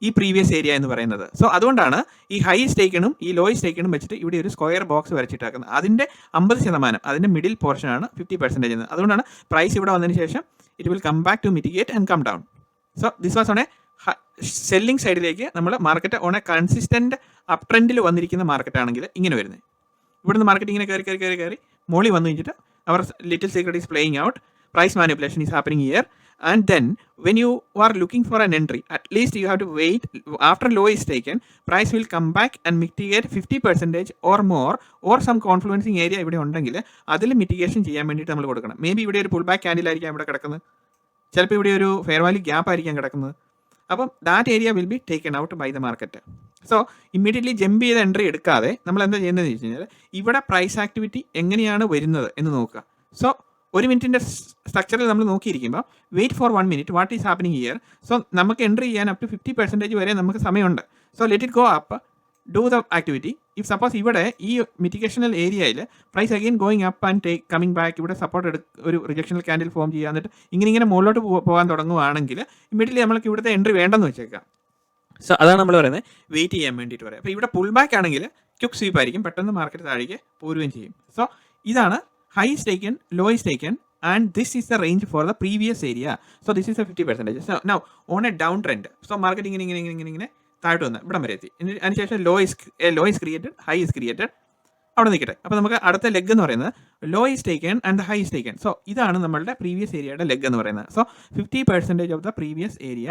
ഈ പ്രീവിയസ് ഏരിയ എന്ന് പറയുന്നത്. സോ അതുകൊണ്ടാണ് ഈ ഹൈ സ്റ്റേക്കണും ഈ ലോ സ്റ്റേക്കണും വെച്ചിട്ട് ഇവിടെ ഒരു സ്ക്വയർ ബോക്സ് വരച്ചിട്ടാക്കുന്നത്. അതിൻ്റെ 50% അതിൻ്റെ മിഡിൽ പോർഷനാണ് 50% എന്ന്. അതുകൊണ്ടാണ് പ്രൈസ് ഇവിടെ വന്നതിന് ശേഷം it will come back to mitigate and come down. So this was on a selling സൈഡിലേക്ക് നമ്മൾ market on a consistent up ട്രെൻഡിൽ വന്നിരിക്കുന്ന മാർക്കറ്റ് ആണെങ്കിൽ ഇങ്ങനെ വരുന്നത്. ഇവിടുന്ന് മാർക്കറ്റ് ഇങ്ങനെ കയറി മോളി വന്നു കഴിഞ്ഞിട്ട് അവർ little secret is playing out, price manipulation is happening here. And then when you are looking for an entry, at least you have to wait. After low is taken, price will come back and mitigate 50% or more or some confluencing area ഇവിടെ ഉണ്ടെങ്കിൽ അതിൽ mitigation ചെയ്യാൻ വേണ്ടിയിട്ട് നമ്മൾ കൊടുക്കണം. May be ഇവിടെ ഒരു pull back candle ആയിരിക്കാം ഇവിടെ കിടക്കുന്നത്, ചിലപ്പോൾ ഇവിടെ ഒരു ഫെയർ വാല്യൂ ഗ്യാപ്പ് ആയിരിക്കാം കിടക്കുന്നത്. അപ്പം that area will be taken out by the market. So immediately jump ചെയ്ത് എൻട്രി എടുക്കാതെ നമ്മൾ എന്താ ചെയ്യുന്നതെന്ന് വെച്ച് കഴിഞ്ഞാൽ ഇവിടെ പ്രൈസ് ആക്ടിവിറ്റി എങ്ങനെയാണ് വരുന്നത് എന്ന് നോക്കുക. സോ ഒരു മിനിറ്റിൻ്റെ സ്ട്രക്ചറിൽ നമ്മൾ നോക്കിയിരിക്കുമ്പോൾ wait for 1 minute, what is happening here. So നമുക്ക് എൻട്രി ചെയ്യാൻ അപ് ടു 50% വരെ നമുക്ക് സമയമുണ്ട്. So let it go up, do the activity. If suppose ഇവിടെ ഈ മിറ്റിഗേഷണൽ ഏരിയയിൽ price again going up and coming back, ഇവിടെ സപ്പോർട്ട് ഒരു റിജക്ഷണൽ ക്യാൻഡിൽ ഫോം ചെയ്യുക, എന്നിട്ട് ഇങ്ങനെ മുകളിലോട്ട് പോകാൻ തുടങ്ങുവാണെങ്കിൽ ഇമ്മീഡിയറ്റ്ലി നമ്മൾക്ക് ഇവിടുത്തെ എൻട്രി വേണ്ടെന്ന് വെച്ചേക്കാം. സോ അതാണ് നമ്മൾ പറയുന്നത് വെയിറ്റ് ചെയ്യാൻ വേണ്ടിയിട്ട് പറയാം. അപ്പോൾ ഇവിടെ പുൾ ബാക്ക് ആണെങ്കിൽ ക്വിക്ക് സ്വീപ്പ് ആയിരിക്കും, പെട്ടെന്ന് മാർക്കറ്റ് താഴേക്ക് പോരുകയും ചെയ്യും. സോ ഇതാണ് high is taken, low is taken, and this is the range for the previous area. So this is a 50%. So now on a downtrend, so market ഇങ്ങനെ താഴോട്ട് വന്ന് ഇവിടം വരെ എത്തി. അതിനുശേഷം low is created, high is created. അവിടെ നിൽക്കട്ടെ. അപ്പോൾ നമുക്ക് അടുത്ത ലെഗ് എന്ന് പറയുന്നത് low is taken and the high is taken. So ഇതാണ് നമ്മളുടെ പ്രീവിയസ് ഏരിയയുടെ ലെഗ് എന്ന് പറയുന്നത്. So 50% of the previous area,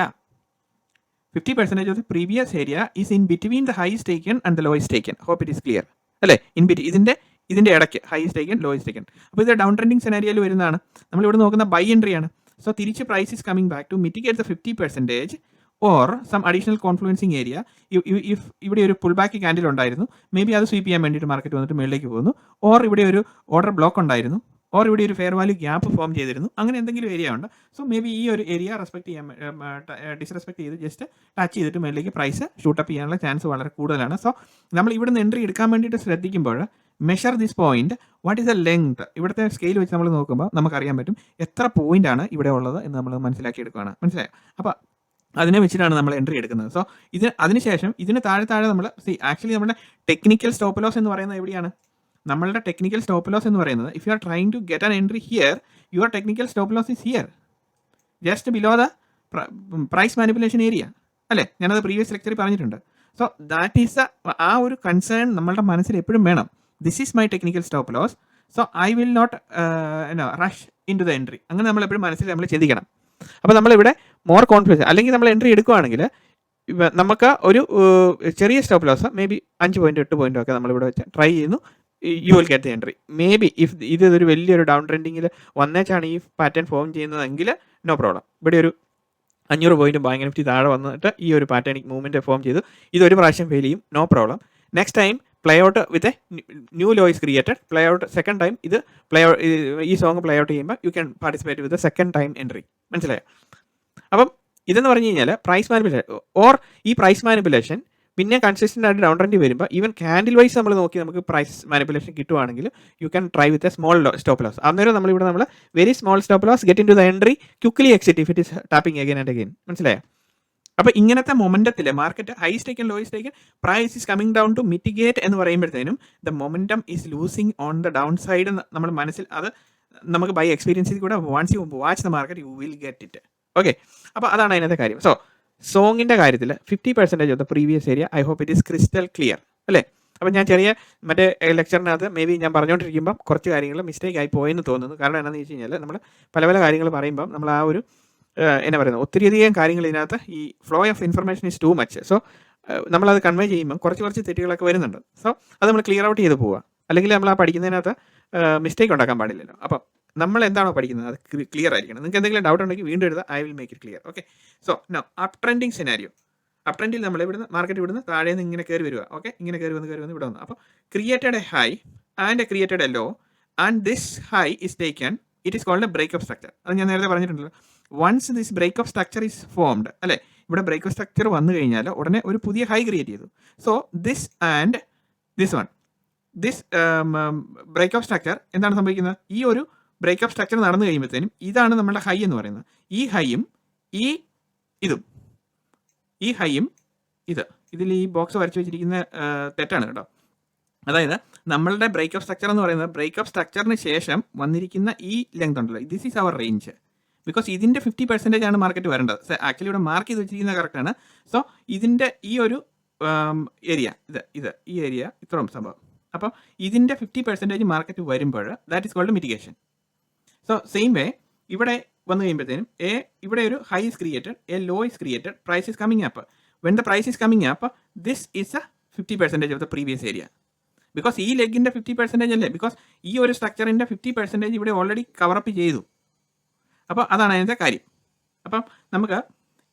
50% of the previous area is in between the high is taken and the low is taken. Hope it is clear അല്ലേ? ഇതിൻ്റെ ഇടയ്ക്ക് high is taken, low is taken. അപ്പോൾ ഇത് down trending സെനാരിയോയിൽ വരുന്നതാണ്. നമ്മളിവിടെ നോക്കുന്ന buy എൻട്രിയാണ്. സോ തിരിച്ച് price is coming back to mitigate the 50% or some additional confluencing area. If ഇവിടെ ഒരു പുൾ ബാക്ക് ക്യാൻഡിൽ ഉണ്ടായിരുന്നു, മേ ബി അത് സ്വീപ്പ് ചെയ്യാൻ വേണ്ടിയിട്ട് മാർക്കറ്റ് വന്നിട്ട് മുകളിലേക്ക് പോകുന്നു. ഓർ ഇവിടെ ഒരു ഓർഡർ ബ്ലോക്ക് ഉണ്ടായിരുന്നു, ഓർ ഇവിടെ ഒരു ഫെയർ വാല്യൂ ഗ്യാപ്പ് ഫോം ചെയ്തിരുന്നു. അങ്ങനെ എന്തെങ്കിലും ഏരിയ ഉണ്ട്. സോ മേ ബി ഈ ഒരു ഏരിയ ഡിസ്റെസ്പെക്ട് ചെയ്ത് ജസ്റ്റ് ടച്ച് ചെയ്തിട്ട് മുകളിലേക്ക് പ്രൈസ് ഷൂട്ടപ്പ് ചെയ്യാനുള്ള ചാൻസ് വളരെ കൂടുതലാണ്. സോ നമ്മൾ ഇവിടുന്ന് എൻട്രി എടുക്കാൻ വേണ്ടിയിട്ട് ശ്രദ്ധിക്കുമ്പോൾ measure this point, what is the length. ഇവിടുത്തെ സ്കെയിൽ വെച്ച് നമ്മൾ നോക്കുമ്പോൾ നമുക്കറിയാൻ പറ്റും എത്ര പോയിന്റ് ആണ് ഇവിടെ ഉള്ളത് എന്ന് നമ്മൾ മനസ്സിലാക്കി എടുക്കുകയാണ്. മനസ്സിലായോ? അപ്പോൾ അതിനെ വെച്ചിട്ടാണ് നമ്മൾ എൻട്രി എടുക്കുന്നത്. സോ അതിനുശേഷം ഇതിന് താഴെ നമ്മൾ ആക്ച്വലി നമ്മുടെ ടെക്നിക്കൽ സ്റ്റോപ്പ് ലോസ് എന്ന് പറയുന്നത് എവിടെയാണ്? നമ്മളുടെ ടെക്നിക്കൽ സ്റ്റോപ്പ് ലോസ് എന്ന് പറയുന്നത് if you are trying to get an entry here your technical stop loss is here just below the price manipulation area അല്ലേ? ഞാനത് പ്രീവിയസ് ലെക്ചറിൽ പറഞ്ഞിട്ടുണ്ട്. സോ ദാറ്റ് ഈസ് ആ ഒരു കൺസേൺ നമ്മളുടെ മനസ്സിൽ എപ്പോഴും വേണം. This is my technical stop loss, so I will not rush into the entry. അങ്ങനെ നമ്മൾ എപ്പോഴും മനസ്സിൽ നമ്മൾ ചിന്തിക്കണം. അപ്പോൾ നമ്മളിവിടെ മോർ കോൺഫിഡൻസ്, അല്ലെങ്കിൽ നമ്മൾ എൻട്രി എടുക്കുകയാണെങ്കിൽ നമുക്ക് ഒരു ചെറിയ stop loss maybe 5 point 8 പോയിന്റോ ഒക്കെ നമ്മളിവിടെ വെച്ച് ട്രൈ ചെയ്യുന്നു. You will get the entry. Maybe if ഇതൊരു വലിയൊരു ഡൗൺ ട്രെൻഡിങ്ങിൽ വന്നേച്ചാണ് ഈ പാറ്റേൺ ഫോം ചെയ്യുന്നതെങ്കിൽ നോ പ്രോബ്ലം. ഇവിടെ ഒരു 500 പോയിന്റ് ബാങ്ക് നിഫ്റ്റി താഴെ വന്നിട്ട് ഈ ഒരു പാറ്റേണിക് മൂവ്മെൻറ്റ് ഫോം ചെയ്തു. ഇതൊരു പ്രാവശ്യം ഫെയിൽ ചെയ്യും, no problem. Next time play out with a new low is created. Play out second time ഇത് ഈ സോങ് പ്ലേ ഔട്ട് ചെയ്യുമ്പോൾ you can participate with second time entry. മനസ്സിലായോ? അപ്പം ഇതെന്ന് പറഞ്ഞു കഴിഞ്ഞാൽ പ്രൈസ് മാനിപ്പുലേഷൻ ഓർ ഈ പ്രൈസ് മാനിപ്പുലേഷൻ പിന്നെ കൺസിസ്റ്റൻ്റ് ആയിട്ട് ഡൗൺ ട്രെൻഡ് വരുമ്പോൾ ഈവൻ ക്യാൻഡിൽ വൈസ് നമ്മൾ നോക്കി നമുക്ക് പ്രൈസ് മാനിപ്പുലേഷൻ കിട്ടുവാണെങ്കിൽ you can try with a small stop loss. അന്നേരം നമ്മൾ very small stop loss get into the entry quickly exit if it is tapping again and again. മനസ്സിലായോ? അപ്പോൾ ഇങ്ങനത്തെ മൊമെൻറ്റത്തിൽ market high stake and low stake price is coming down to mitigate എന്ന് പറയുമ്പോഴത്തേനും the momentum is losing on the down side നമ്മൾ മനസ്സിൽ അത് നമുക്ക് ബൈ എക്സ്പീരിയൻസിൽ കൂടെ watch the market you will get it. Okay, അപ്പോൾ അതാണ് അതിനകത്തെ കാര്യം. സോങ്ങിൻ്റെ കാര്യത്തിൽ 50% of the previous area I hope it is crystal clear അല്ലേ? അപ്പോൾ ഞാൻ ചെറിയ മറ്റേ ലെക്ചറിനകത്ത് മേ ബി ഞാൻ പറഞ്ഞുകൊണ്ടിരിക്കുമ്പം കുറച്ച് കാര്യങ്ങൾ മിസ്റ്റേക്ക് ആയി പോയെന്ന് തോന്നുന്നു. കാരണം എന്താണെന്ന് വെച്ച് കഴിഞ്ഞാൽ നമ്മൾ പല കാര്യങ്ങൾ പറയുമ്പം നമ്മൾ ആ ഒരു എന്നാ പറയുന്നത് ഒത്തിരിയധികം കാര്യങ്ങൾ ഇതിനകത്ത് ഈ flow of information is too much. So നമ്മളത് കൺവേ ചെയ്യുമ്പം കുറച്ച് തെറ്റുകളൊക്കെ വരുന്നുണ്ട്. സോ അത് നമ്മൾ ക്ലിയർ ഔട്ട് ചെയ്ത് പോവുക. അല്ലെങ്കിൽ നമ്മൾ ആ പഠിക്കുന്നതിനകത്ത് മിസ്റ്റേക്ക് ഉണ്ടാക്കാൻ പാടില്ലല്ലോ. അപ്പം നമ്മൾ എന്താണോ പഠിക്കുന്നത് അത് ക്ലിയർ ആയിരിക്കണം. നിങ്ങൾക്ക് എന്തെങ്കിലും ഡൗട്ട് ഉണ്ടെങ്കിൽ വീണ്ടും എഴുതുക, I will make it clear. Okay, so no up trending scenario. Up ട്രെൻഡിൽ നമ്മൾ ഇവിടുന്ന് മാർക്കറ്റ് ഇവിടുന്ന് താഴെ നിന്ന് ഇങ്ങനെ കയറി വരിക. ഓക്കെ, ഇങ്ങനെ കയറി വന്ന് ഇവിടെ വന്നു. അപ്പോൾ created a high and created a low and this high is taken, it is called a breakup structure. അത് ഞാൻ നേരത്തെ പറഞ്ഞിട്ടുണ്ടല്ലോ. Once this breakup structure is formed അല്ലേ, ഇവിടെ ബ്രേക്കപ്പ് സ്ട്രക്ചർ വന്നു കഴിഞ്ഞാൽ ഉടനെ ഒരു പുതിയ ഹൈ ക്രിയേറ്റ് ചെയ്തു. So this and this one, this breakup structure എന്താണ് സംഭവിക്കുന്നത്? ഈ ഒരു ബ്രേക്കപ്പ് സ്ട്രക്ചർ നടന്നു കഴിയുമ്പോഴത്തേനും ഇതാണ് നമ്മുടെ ഹൈ എന്ന് പറയുന്നത്. ഈ ഹൈയും ഇതും ഈ ഹൈയും ഇതിൽ ഈ ബോക്സ് വരച്ച് വെച്ചിരിക്കുന്ന തെറ്റാണ് കേട്ടോ. അതായത് നമ്മളുടെ ബ്രേക്കപ്പ് സ്ട്രക്ചർ എന്ന് പറയുന്നത് ബ്രേക്കപ്പ് സ്ട്രക്ചറിന് ശേഷം വന്നിരിക്കുന്ന ഈ ലെങ്ത് ഉണ്ടല്ലോ, this is our range. Because ഇതിൻ്റെ 50% ആണ് മാർക്കറ്റ് വരേണ്ടത്. ആക്ച്വലി ഇവിടെ മാർക്ക് ചെയ്ത് വെച്ചിരിക്കുന്നത് കറക്റ്റാണ്. സോ ഇതിൻ്റെ ഈ ഒരു ഏരിയ ഈ ഏരിയ ഇത്രയും സംഭവം. അപ്പോൾ ഇതിൻ്റെ 50% മാർക്കറ്റ് വരുമ്പോൾ that is called mitigation. So same way ഇവിടെ വന്നു കഴിയുമ്പോഴത്തേനും ഇവിടെ ഒരു high is created, a low is created, price is coming up. When the price is coming up this is a 50% of the previous area. Because ഈ ലെഗിൻ്റെ 50% അല്ലേ, because ഈ ഒരു സ്ട്രക്ചറിൻ്റെ 50% ഇവിടെ ഓൾറെഡി കവറപ്പ് ചെയ്തു. അപ്പോൾ അതാണ് അതിൻ്റെ കാര്യം. അപ്പം നമുക്ക്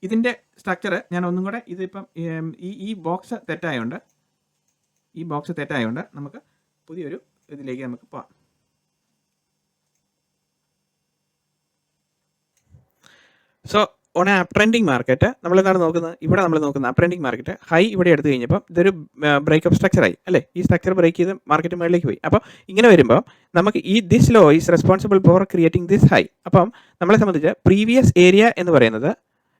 ഇതിൻ്റെ സ്ട്രക്ചർ ഞാൻ ഒന്നും കൂടെ ഇതിപ്പം ഈ ബോക്സ് തെറ്റായതുകൊണ്ട് നമുക്ക് പുതിയൊരു ഇതിലേക്ക് നമുക്ക് പോകാം. So on A up trending market നമ്മൾ എന്താണ് നോക്കുന്നത്? ഇവിടെ നമ്മൾ നോക്കുന്നത് അപ് ട്രെൻഡിങ് മാർക്കറ്റ് ഹൈ ഇവിടെ എടുത്തു കഴിഞ്ഞപ്പോൾ ഇതൊരു ബ്രേക്കപ്പ് സ്ട്രക്ചറായി അല്ലേ? ഈ സ്ട്രക്ചർ ബ്രേക്ക് ചെയ്ത് മാർക്കറ്റ് മുകളിലേക്ക് പോയി. അപ്പോൾ ഇങ്ങനെ വരുമ്പോൾ നമുക്ക് ഈ this low is responsible for creating this high. അപ്പം നമ്മളെ സംബന്ധിച്ച് പ്രീവിയസ് ഏരിയ എന്ന് പറയുന്നത്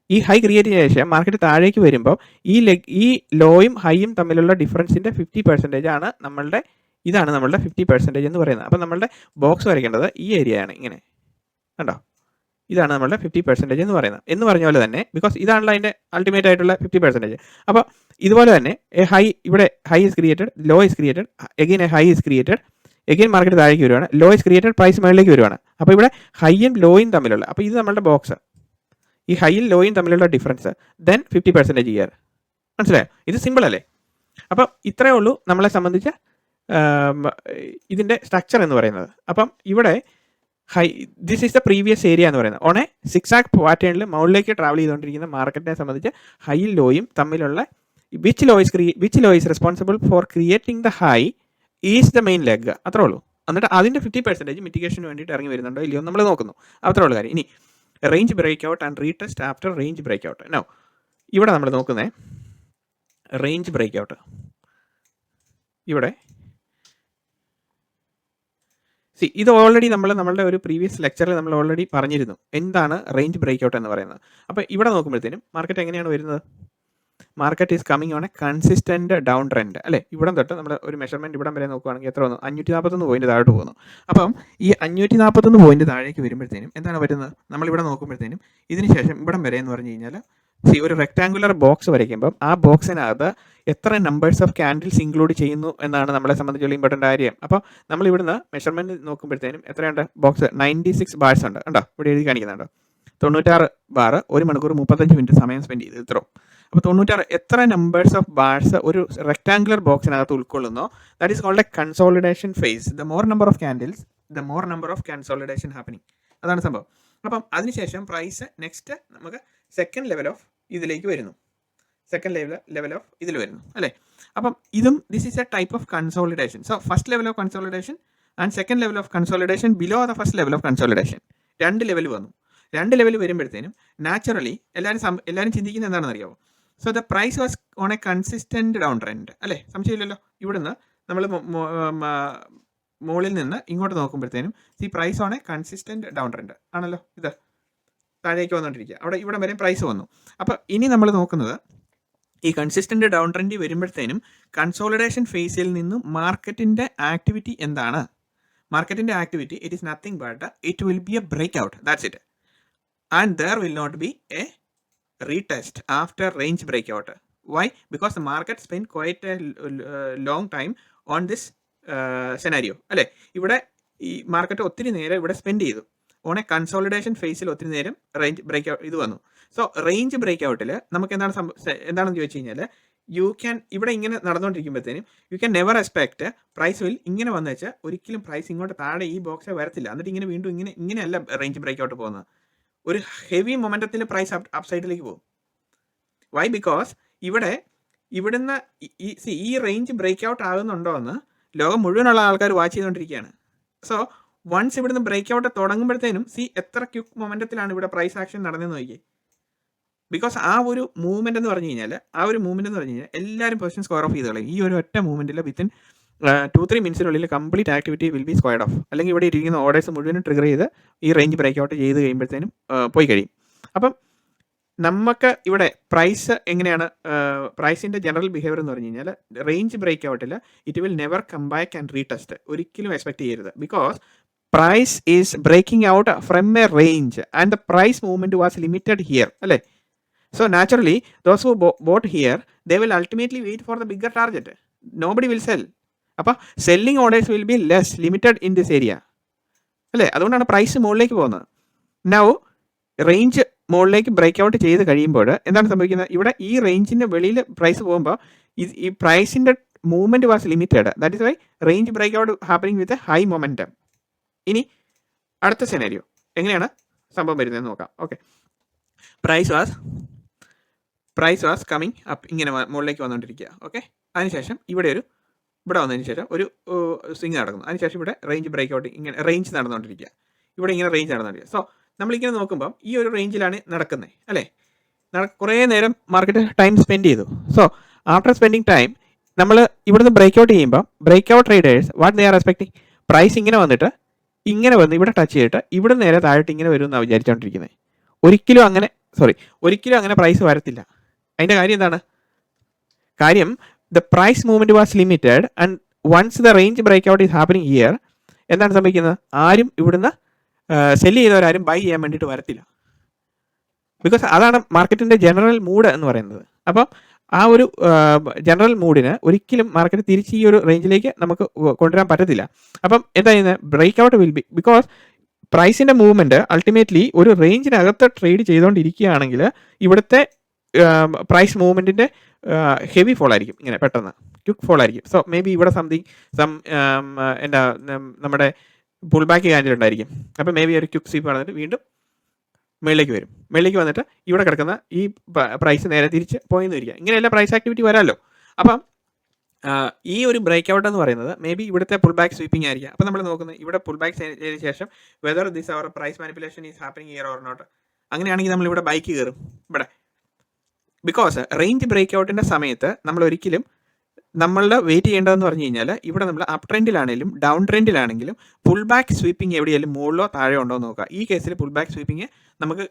ഈ ഹൈ ക്രിയേറ്റ് ചെയ്ത ശേഷം മാർക്കറ്റ് താഴേക്ക് വരുമ്പോൾ ഈ ലോയും ഹൈയും തമ്മിലുള്ള ഡിഫറൻസിൻ്റെ 50% ആണ് ഇതാണ് നമ്മളുടെ 50% എന്ന് പറയുന്നത്. അപ്പം നമ്മളുടെ ബോക്സ് വരയ്ക്കേണ്ടത് ഈ ഏരിയയാണ്. ഇങ്ങനെ കണ്ടോ, ഇതാണ് നമ്മളുടെ 50% എന്ന് പറയുന്നത്. എന്ന് പറഞ്ഞ പോലെ തന്നെ ബിക്കോസ് ഇതാണല്ലോ അതിൻ്റെ അൾട്ടിമേറ്റ് ആയിട്ടുള്ള 50%. അപ്പോൾ ഇതുപോലെ തന്നെ ഹൈ ഇവിടെ high is created, low is created, again high is created, again market താഴേക്ക് വരുവാണ്, ലോ ഇസ് ക്രിയേറ്റഡ്, പ്രൈസ് മുകളിലേക്ക് വരുവാണ്. അപ്പോൾ ഇവിടെ ഹൈയും ലോയും തമ്മിലുള്ള, അപ്പോൾ ഇത് നമ്മളുടെ ബോക്സ്, ഈ ഹൈയും ലോയും തമ്മിലുള്ള ഡിഫറൻസ്, ദെൻ 50% ഇയർ. മനസ്സിലായോ? ഇത് സിമ്പിൾ അല്ലേ? അപ്പം ഇത്രയേ ഉള്ളൂ നമ്മളെ സംബന്ധിച്ച് ഇതിൻ്റെ സ്ട്രക്ചർ എന്ന് പറയുന്നത്. അപ്പം ഇവിടെ this is the previous area എന്ന് പറയുന്നത്. ഓൺ എ 6 പാറ്റേണിൽ മുകളിലേക്ക് ട്രാവൽ ചെയ്തുകൊണ്ടിരിക്കുന്ന മാർക്കറ്റിനെ സംബന്ധിച്ച് ഹൈയും ലോയും തമ്മിലുള്ള which law is responsible for creating the high is the main leg. അത്രേ ഉള്ളൂ. എന്നിട്ട് അതിൻ്റെ 50% മിറ്റിഗേഷന് വേണ്ടിയിട്ട് ഇറങ്ങി വരുന്നുണ്ടോ ഇല്ലയോ നമ്മൾ നോക്കുന്നു. അത്രേ ഉള്ളൂ കാര്യം. ഇനി range break out and retest after range break out. No ഇവിടെ നമ്മൾ നോക്കുന്നത് റേഞ്ച് ബ്രേക്ക് ഔട്ട്. ഇവിടെ ഇത് ഓൾറെഡി നമ്മളുടെ ഒരു പ്രീവിയസ് ലെക്ചറിൽ നമ്മൾ ഓൾറെഡി പറഞ്ഞിരുന്നു എന്താണ് റേഞ്ച് ബ്രേക്ക് ഔട്ട് എന്ന് പറയുന്നത്. അപ്പോൾ ഇവിടെ നോക്കുമ്പോഴത്തേനും മാർക്കറ്റ് എങ്ങനെയാണ് വരുന്നത്? Market is coming on a consistent down trend അല്ലേ. ഇവിടം തൊട്ട് നമ്മൾ ഒരു മെഷർമെൻറ്റ് ഇവിടം വരെ നോക്കുകയാണെങ്കിൽ എത്ര വന്നു? 541 പോയിന്റ് താഴോട്ട് പോകുന്നു. അപ്പം ഈ 541 പോയിന്റ് താഴേക്ക് വരുമ്പോഴത്തേനും എന്താണ് വരുന്നത്? നമ്മളിവിടെ നോക്കുമ്പോഴത്തേനും ഇതിന് ശേഷം ഇവിടം വരെ എന്ന് പറഞ്ഞു കഴിഞ്ഞാൽ ഒരു റെക്ടാങ്കുലർ ബോക്സ് വരയ്ക്കുമ്പം ആ ബോക്സിനകത്ത് എത്ര നമ്പേഴ്സ് ഓഫ് ക്യാൻഡിൽസ് ഇൻക്ലൂഡ് ചെയ്യുന്നു എന്നാണ് നമ്മളെ സംബന്ധിച്ചുള്ള ഇമ്പോർട്ടൻ്റ് കാര്യം. അപ്പോൾ നമ്മൾ ഇവിടുന്ന് മെഷർമെൻറ്റ് നോക്കുമ്പോഴത്തേനും എത്രയുണ്ട്? ബോക്സ് 96 ബാർസ് ഉണ്ട്. ഉണ്ടോ? ഇവിടെ എഴുതി കാണിക്കുന്നുണ്ടോ? 96 ബാർ, 1 മണിക്കൂർ 35 മിനിറ്റ് സമയം സ്പെൻഡ് ചെയ്ത് ഇത്രയും. അപ്പോൾ 96 എത്ര നമ്പേഴ്സ് ഓഫ് ബാർസ് ഒരു റെക്ടാങ്കുലർ ബോക്സിനകത്ത് ഉൾക്കൊള്ളുന്നോ that is called a consolidation phase. The more number of candles the more number of consolidation happening. അതാണ് സംഭവം. അപ്പം അതിനുശേഷം പ്രൈസ് നെക്സ്റ്റ് നമുക്ക് സെക്കൻഡ് ലെവൽ ഓഫ് ഇതിലേക്ക് വരുന്നു. സെക്കൻഡ് ലെവൽ ഓഫ് ഇതിൽ വരുന്നു അല്ലേ. അപ്പം ഇതും this is a type of consolidation. So first level of consolidation and second level of consolidation below the first level of consolidation. 2 level വന്നു. 2 level വരുമ്പോഴത്തേനും നാച്ചുറലി എല്ലാവരും ചിന്തിക്കുന്നത് എന്താണെന്ന് അറിയാമോ? So the price was on a consistent down trend അല്ലേ. സംശയമില്ലല്ലോ. ഇവിടുന്ന് നമ്മൾ മുകളിൽ നിന്ന് ഇങ്ങോട്ട് നോക്കുമ്പോഴത്തേനും ഈ price on a consistent down trend ആണല്ലോ. ഇത് താഴേക്ക് വന്നുകൊണ്ടിരിക്കുക. ഇവിടെ വരെ പ്രൈസ് വന്നു. അപ്പോൾ ഇനി നമ്മൾ നോക്കുന്നത് ഈ കൺസിസ്റ്റൻ്റ് ഡൗൺ ട്രെൻഡ് വരുമ്പോഴത്തേനും കൺസോളിഡേഷൻ ഫേസിൽ നിന്നും മാർക്കറ്റിൻ്റെ ആക്ടിവിറ്റി എന്താണ്? മാർക്കറ്റിൻ്റെ activity it is nothing but it will be a break out. That's it. And there will not be a retest after range break out. Why? Because the market spend quite a long time on this scenario അല്ലേ. ഇവിടെ ഈ market ഒത്തിരി നേരം ഇവിടെ spend ചെയ്തു. On A consolidation ഫേസിൽ ഒത്തിരി നേരം റേഞ്ച് ബ്രേക്ക് ഔട്ട് ഇത് വന്നു. സോ റേഞ്ച് ബ്രേക്ക് ഔട്ടിൽ നമുക്ക് എന്താണെന്ന് ചോദിച്ചു കഴിഞ്ഞാൽ യു ക്യാൻ ഇവിടെ ഇങ്ങനെ നടന്നുകൊണ്ടിരിക്കുമ്പോഴത്തേനും you can never expect price will ഇങ്ങനെ വന്നു വെച്ചാൽ ഒരിക്കലും പ്രൈസ് ഇങ്ങോട്ട് താഴെ ഈ ബോക്സേ വരത്തില്ല. എന്നിട്ട് ഇങ്ങനെ വീണ്ടും ഇങ്ങനെയല്ല റേഞ്ച് ബ്രേക്ക് ഔട്ട് പോകുന്നത്. ഒരു ഹെവി മൊമെൻറ്റത്തിൽ പ്രൈസ് അപ്പ് സൈഡിലേക്ക് പോകും. വൈ? ബിക്കോസ് ഇവിടുന്ന് ഈ റേഞ്ച് ബ്രേക്ക് ഔട്ട് ആകുന്നുണ്ടോ എന്ന് ലോകം മുഴുവനുള്ള ആൾക്കാർ വാച്ച് ചെയ്തുകൊണ്ടിരിക്കുകയാണ്. സോ വൺസ് ഇവിടുന്ന് ബ്രേക്ക് ഔട്ട് തുടങ്ങുമ്പോഴത്തേനും എത്ര ക്വിക്ക് മൊമെൻറ്റത്തിലാണ് ഇവിടെ പ്രൈസ് ആക്ഷൻ നടന്നതെന്ന് നോക്കിയേ. ബിക്കോസ് ആ ഒരു മൂവ്മെൻ്റ് എന്ന് പറഞ്ഞു കഴിഞ്ഞാൽ എല്ലാവരും പൊസിഷൻ സ്ക്വയർ ഓഫ് ചെയ്ത് കളയും. ഈ ഒരു ഒറ്റ മൂവ്മെൻറ്റിൽ വിത്തിൻ 2-3 മിനിറ്റ്സിനുള്ളിൽ complete activity will be squared off. അല്ലെങ്കിൽ ഇവിടെ ഇരിക്കുന്ന ഓർഡേഴ്സ് മുഴുവനും ട്രിഗർ ചെയ്ത് ഈ റേഞ്ച് ബ്രേക്ക് ഔട്ട് ചെയ്ത് കഴിയുമ്പോഴത്തേനും പോയി കഴിയും. അപ്പം നമുക്ക് ഇവിടെ പ്രൈസ് എങ്ങനെയാണ്? പ്രൈസിൻ്റെ ജനറൽ ബിഹേവിയർ എന്ന് പറഞ്ഞു കഴിഞ്ഞാൽ റേഞ്ച് ബ്രേക്ക് ഔട്ടിൽ it will never come back and retest. ഒരിക്കലും എക്സ്പെക്ട് ചെയ്യരുത്. Because price is breaking out from a range and the price movement was limited here അല്ലേ. So naturally those who bought here they will ultimately wait for the bigger target. Nobody will sell. അപ്പോൾ selling orders will be less limited in this area അല്ലേ. അതുകൊണ്ടാണ് price മുകളിലേക്ക് പോകുന്നത്. Now range മുകളിലേക്ക് break out ചെയ്ത് കഴിയുമ്പോൾ എന്താണ് സംഭവിക്കുന്നത്? ഇവിടെ ഈ റേഞ്ചിൻ്റെ വെളിയിൽ പ്രൈസ് പോകുമ്പോൾ ഈ പ്രൈസിൻ്റെ movement was limited. That is why range break out happening with high momentum. ഇനി അടുത്ത സെനാരിയോ എങ്ങനെയാണ് സംഭവം വരുന്നതെന്ന് നോക്കാം. Okay, price was coming up, ഇങ്ങനെ മുകളിലേക്ക് വന്നുകൊണ്ടിരിക്കുക. ഓക്കെ, അതിനുശേഷം ഇവിടെ വന്നതിന് ശേഷം ഒരു സ്വിങ് നടക്കുന്നു. അതിനുശേഷം ഇവിടെ റേഞ്ച് ബ്രേക്ക് ഔട്ട് ഇങ്ങനെ റേഞ്ച് നടന്നുകൊണ്ടിരിക്കുക. ഇവിടെ ഇങ്ങനെ റേഞ്ച് നടന്നുകൊണ്ടിരിക്കുക. സോ നമ്മളിങ്ങനെ നോക്കുമ്പം ഈ ഒരു റേഞ്ചിലാണ് നടക്കുന്നത് അല്ലേ. കുറേ നേരം മാർക്കറ്റ് ടൈം സ്പെൻഡ് ചെയ്തു. സോ ആഫ്റ്റർ സ്പെൻഡിങ് ടൈം നമ്മൾ ഇവിടുന്ന് ബ്രേക്ക് ഔട്ട് ചെയ്യുമ്പോൾ break out traders what they are expecting? Price ഇങ്ങനെ വന്ന് ഇവിടെ ടച്ച് ചെയ്തിട്ട് ഇവിടെ നേരെ താഴോട്ട് ഇങ്ങനെ വരും എന്നാണ് വിചാരിച്ചുകൊണ്ടിരിക്കുന്നത്. ഒരിക്കലും അങ്ങനെ പ്രൈസ് വരത്തില്ല. അതിൻ്റെ കാര്യം എന്താണ്? കാര്യം the price movement was limited and once the range break out is happening here എന്താണ് സംഭവിക്കുന്നത്? ആരും ഇവിടുന്ന് സെല്ല് ചെയ്തവരാരും ബൈ ചെയ്യാൻ വേണ്ടിയിട്ട് വരത്തില്ല. ബിക്കോസ് അതാണ് മാർക്കറ്റിൻ്റെ ജനറൽ മൂഡ് എന്ന് പറയുന്നത്. അപ്പം ആ ഒരു ജനറൽ മൂഡിന് ഒരിക്കലും മാർക്കറ്റ് തിരിച്ച് ഈ ഒരു റേഞ്ചിലേക്ക് നമുക്ക് കൊണ്ടുവരാൻ പറ്റത്തില്ല. അപ്പം എന്താ ചെയ്യുന്നത്? Break out will be because പ്രൈസിൻ്റെ മൂവ്മെൻറ്റ് അൾട്ടിമേറ്റ്ലി ഒരു റേഞ്ചിനകത്ത് ട്രേഡ് ചെയ്തുകൊണ്ടിരിക്കുകയാണെങ്കിൽ ഇവിടുത്തെ പ്രൈസ് മൂവ്മെൻറ്റിൻ്റെ ഹെവി ഫോൾ ആയിരിക്കും, ഇങ്ങനെ പെട്ടെന്ന് ക്വിക്ക് ഫോൾ ആയിരിക്കും. സോ മേ ബി ഇവിടെ നമ്മുടെ പുൾ ബാക്ക് ക്യാൻഡിൽ ഉണ്ടായിരിക്കും. അപ്പം മേ ബി ഒരു ക്വിക്ക് സ്വീപ്പ് നടന്നിട്ട് വീണ്ടും മേളിലേക്ക് വന്നിട്ട് ഇവിടെ കിടക്കുന്ന ഈ പ്രൈസ് നേരെ തിരിച്ച് പോയെന്ന് വരിക. ഇങ്ങനെയല്ല പ്രൈസ് ആക്ടിവിറ്റി വരാമല്ലോ. അപ്പം ഈ ഒരു ബ്രേക്ക് ഔട്ട് എന്ന് പറയുന്നത് മേ ബി ഇവിടുത്തെ പുൾ ബാക്ക് സ്വീപ്പിംഗ് ആയിരിക്കും. അപ്പം നമ്മൾ നോക്കുന്നത് ഇവിടെ പുൾ ബാക്ക് ചെയ്തതിന് ശേഷം വെദർ ദിസ് അവർ price manipulation is happening here or not. അങ്ങനെയാണെങ്കിൽ നമ്മളിവിടെ ബൈക്ക് കയറും ഇവിടെ. ബിക്കോസ് റേഞ്ച് ബ്രേക്ക് ഔട്ടിൻ്റെ സമയത്ത് നമ്മൾ ഒരിക്കലും നമ്മളുടെ വെയിറ്റ് ചെയ്യേണ്ടതെന്ന് പറഞ്ഞു കഴിഞ്ഞാൽ ഇവിടെ നമ്മൾ അപ്പ് ട്രെൻഡിലാണെങ്കിലും ഡൗൺ ട്രെൻഡിലാണെങ്കിലും പുൾ ബാക്ക് സ്വീപ്പിംഗ് എവിടെയെങ്കിലും മുകളിലോ താഴെയോ ഉണ്ടോ എന്ന് നോക്കുക. ഈ കേസിൽ പുൾ ബാക്ക് സ്വീപ്പിംഗ് നമുക്ക്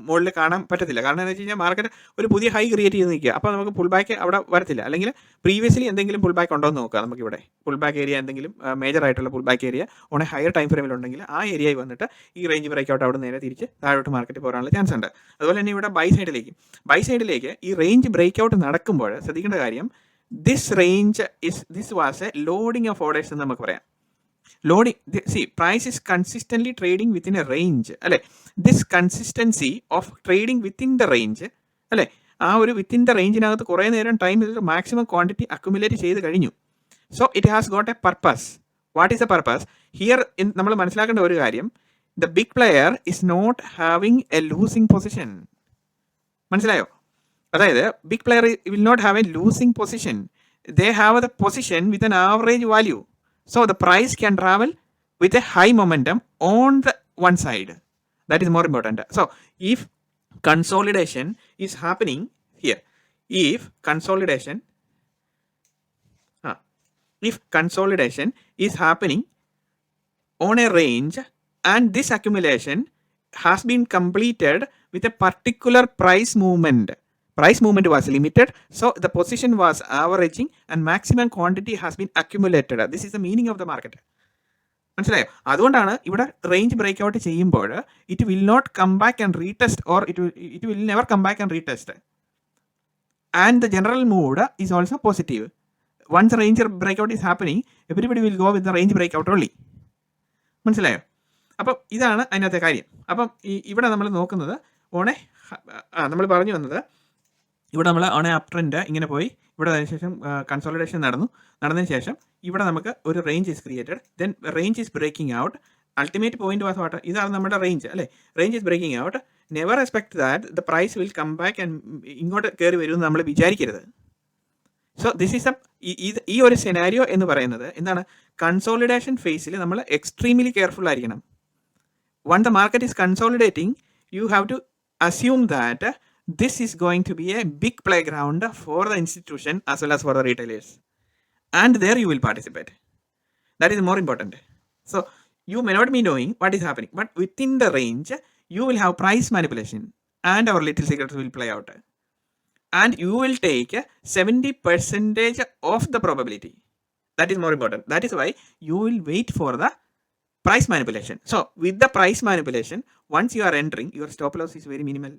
മുകളിൽ കാണാൻ പറ്റത്തില്ല. കാരണം എന്താ വെച്ച് കഴിഞ്ഞാൽ മാർക്കറ്റ് ഒരു പുതിയ ഹൈ ക്രിയേറ്റ് ചെയ്ത് നിൽക്കുക. അപ്പോൾ നമുക്ക് പുൾ ബാക്ക് അവിടെ വരത്തില്ല. അല്ലെങ്കിൽ പ്രീവിയസ്ലി എന്തെങ്കിലും പുൾ ബാക്ക് ഉണ്ടോ എന്ന് നോക്കുക നമുക്കിവിടെ. പുൾ ബാക്ക് ഏരിയ എന്തെങ്കിലും മേജർ ആയിട്ടുള്ള pull back area on a higher time ഫ്രെയിമിലുണ്ടെങ്കിൽ ആ ഏരിയയിൽ വന്നിട്ട് ഈ റേഞ്ച് ബ്രേക്ക് ഔട്ട് അവിടെ നേരെ തിരിച്ച് താഴോട്ട് മാർക്കറ്റ് പോകാനുള്ള ചാൻസ് ഉണ്ട്. അതുപോലെ തന്നെ ഇവിടെ ബൈ സൈഡിലേക്ക് ഈ റേഞ്ച് ബ്രേക്ക് ഔട്ട് നടക്കുമ്പോൾ ശ്രദ്ധിക്കേണ്ട കാര്യം, this was A loading of orders എന്ന് നമുക്ക് പറയാം. Price is consistently trading within a range, അല്ലെ? This consistency of trading within the range, അല്ലെ, ആ ഒരു വിത്തിൻ ദ റേഞ്ചിനകത്ത് കുറേ നേരം ടൈം മാക്സിമം ക്വാണ്ടിറ്റി അക്യുമുലേറ്റ് ചെയ്ത് കഴിഞ്ഞു. So it has got a purpose. What is a purpose here? നമ്മൾ മനസ്സിലാക്കേണ്ട ഒരു കാര്യം, the big player is not having a losing position. മനസ്സിലായോ? അതായത് big player will not have a losing position. They have the position with an average value. So the price can travel with a high momentum on the one side. That is more important. So if consolidation is happening here, if consolidation is happening on a range and this accumulation has been completed with a particular price movement was limited, so the position was averaging and maximum quantity has been accumulated. This is the meaning of the market. മനസ്സിലായോ? അതുകൊണ്ടാണ് ഇവിടെ range break out ചെയ്യുമ്പോൾ it will not come back and retest, or it will never come back and retest. And the general mood is also positive. Once range break out is happening, everybody will go with the range break out only. മനസ്സിലായോ? അപ്പം ഇതാണ് അതിനകത്തെ കാര്യം. അപ്പം ഇവിടെ നമ്മൾ നോക്കുന്നത് നമ്മൾ പറഞ്ഞു വന്നത്, ഇവിടെ നമ്മൾ ഓൺ എ അപ് ട്രെൻഡ് ഇങ്ങനെ പോയി, ഇവിടെ അതിനുശേഷം കൺസോളിഡേഷൻ നടന്നതിന് ശേഷം ഇവിടെ നമുക്ക് ഒരു range is created, then range is breaking out. Ultimate point was what? ഇതാണ് നമ്മുടെ റേഞ്ച്, അല്ലേ? Range is breaking out. Never expect that the price will come back and ഇങ്ങോട്ട് കയറി വരുമെന്ന് നമ്മൾ വിചാരിക്കരുത്. സോ ദിസ് ഈസ് ഈ ഒരു സെനാരിയോ എന്ന് പറയുന്നത് എന്താണ്? കൺസോളിഡേഷൻ ഫേസിൽ നമ്മൾ എക്സ്ട്രീംലി കെയർഫുൾ ആയിരിക്കണം. When the market is consolidating, you have to assume that this is going to be a big playground for the institution as well as for the retailers, and there you will participate. That is more important. So you may not be knowing what is happening, but within the range you will have price manipulation and our little secrets will play out, and you will take 70% of the probability. That is more important. That is why you will wait for the price manipulation. So with the price manipulation, once you are entering, your stop loss is very minimal.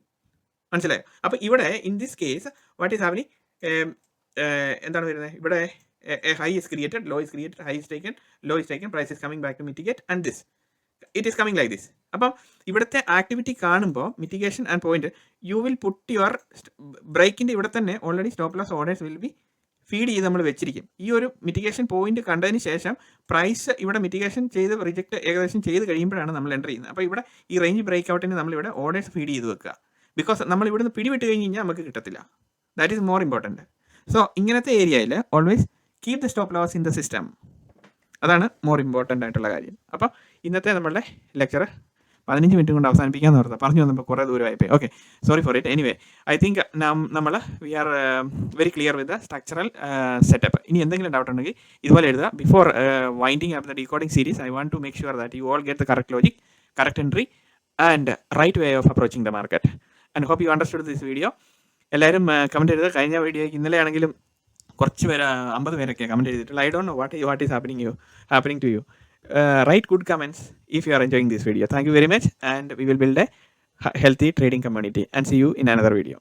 മനസ്സിലായോ? അപ്പോൾ ഇവിടെ in this case what is happening, എന്താണ് വരുന്നത്? ഇവിടെ high is created, low is created, high is taken, low is taken, price is coming back to mitigate, and this it is coming like this. അപ്പം ഇവിടുത്തെ activity കാണുമ്പോൾ mitigation and point, you will put your ബ്രേക്കിൻ്റെ ഇവിടെ തന്നെ already stop loss orders will be feed ചെയ്ത് നമ്മൾ വെച്ചിരിക്കും. ഈ ഒരു മിറ്റിഗേഷൻ പോയിന്റ് കണ്ടതിന് ശേഷം പ്രൈസ് ഇവിടെ മിറ്റിഗേഷൻ ചെയ്ത് റിജക്റ്റ് ഏകദേശം ചെയ്ത് കഴിയുമ്പോഴാണ് നമ്മൾ എൻ്റർ ചെയ്യുന്നത്. അപ്പോൾ ഇവിടെ ഈ റേഞ്ച് ബ്രേക്ക് ഔട്ടിന് നമ്മളിവിടെ ഓർഡേഴ്സ് ഫീഡ് ചെയ്ത് വെക്കുക. ബിക്കോസ് നമ്മൾ ഇവിടുന്ന് പിടിവിട്ട് കഴിഞ്ഞ് കഴിഞ്ഞാൽ നമുക്ക് കിട്ടത്തില്ല. That is more important. So ഇങ്ങനത്തെ ഏരിയയിൽ always keep the stop loss in the system. അതാണ് മോർ ഇമ്പോർട്ടൻ്റ് ആയിട്ടുള്ള കാര്യം. അപ്പോൾ ഇന്നത്തെ നമ്മളുടെ ലെക്ചർ 15 മിനിറ്റ് കൊണ്ട് അവസാനിപ്പിക്കാമെന്ന് ഓർത്താൽ പറഞ്ഞു വന്നപ്പോൾ കുറേ ദൂരമായിപ്പോയി. Okay, sorry for it. Anyway I think നമ്മൾ we are very clear with the structural setup. ഇനി എന്തെങ്കിലും ഡൗട്ട് ഉണ്ടെങ്കിൽ ഇതുപോലെ എഴുതുക. Before winding up the decoding series, I want to make sure that you all get the correct logic, correct entry and right way of approaching the market. And hope you understood this video. എല്ലാവരും comment ചെയ്തത്. കഴിഞ്ഞ വീഡിയോയ്ക്ക് ഇന്നലെ ആണെങ്കിലും കുറച്ച് പേര് 50 പേരൊക്കെ comment ചെയ്തിട്ടുള്ളൂ. I don't know what is happening to you. Write good comments if you are enjoying this video. Thank you very much, and we will build a healthy trading community, and see you in another video.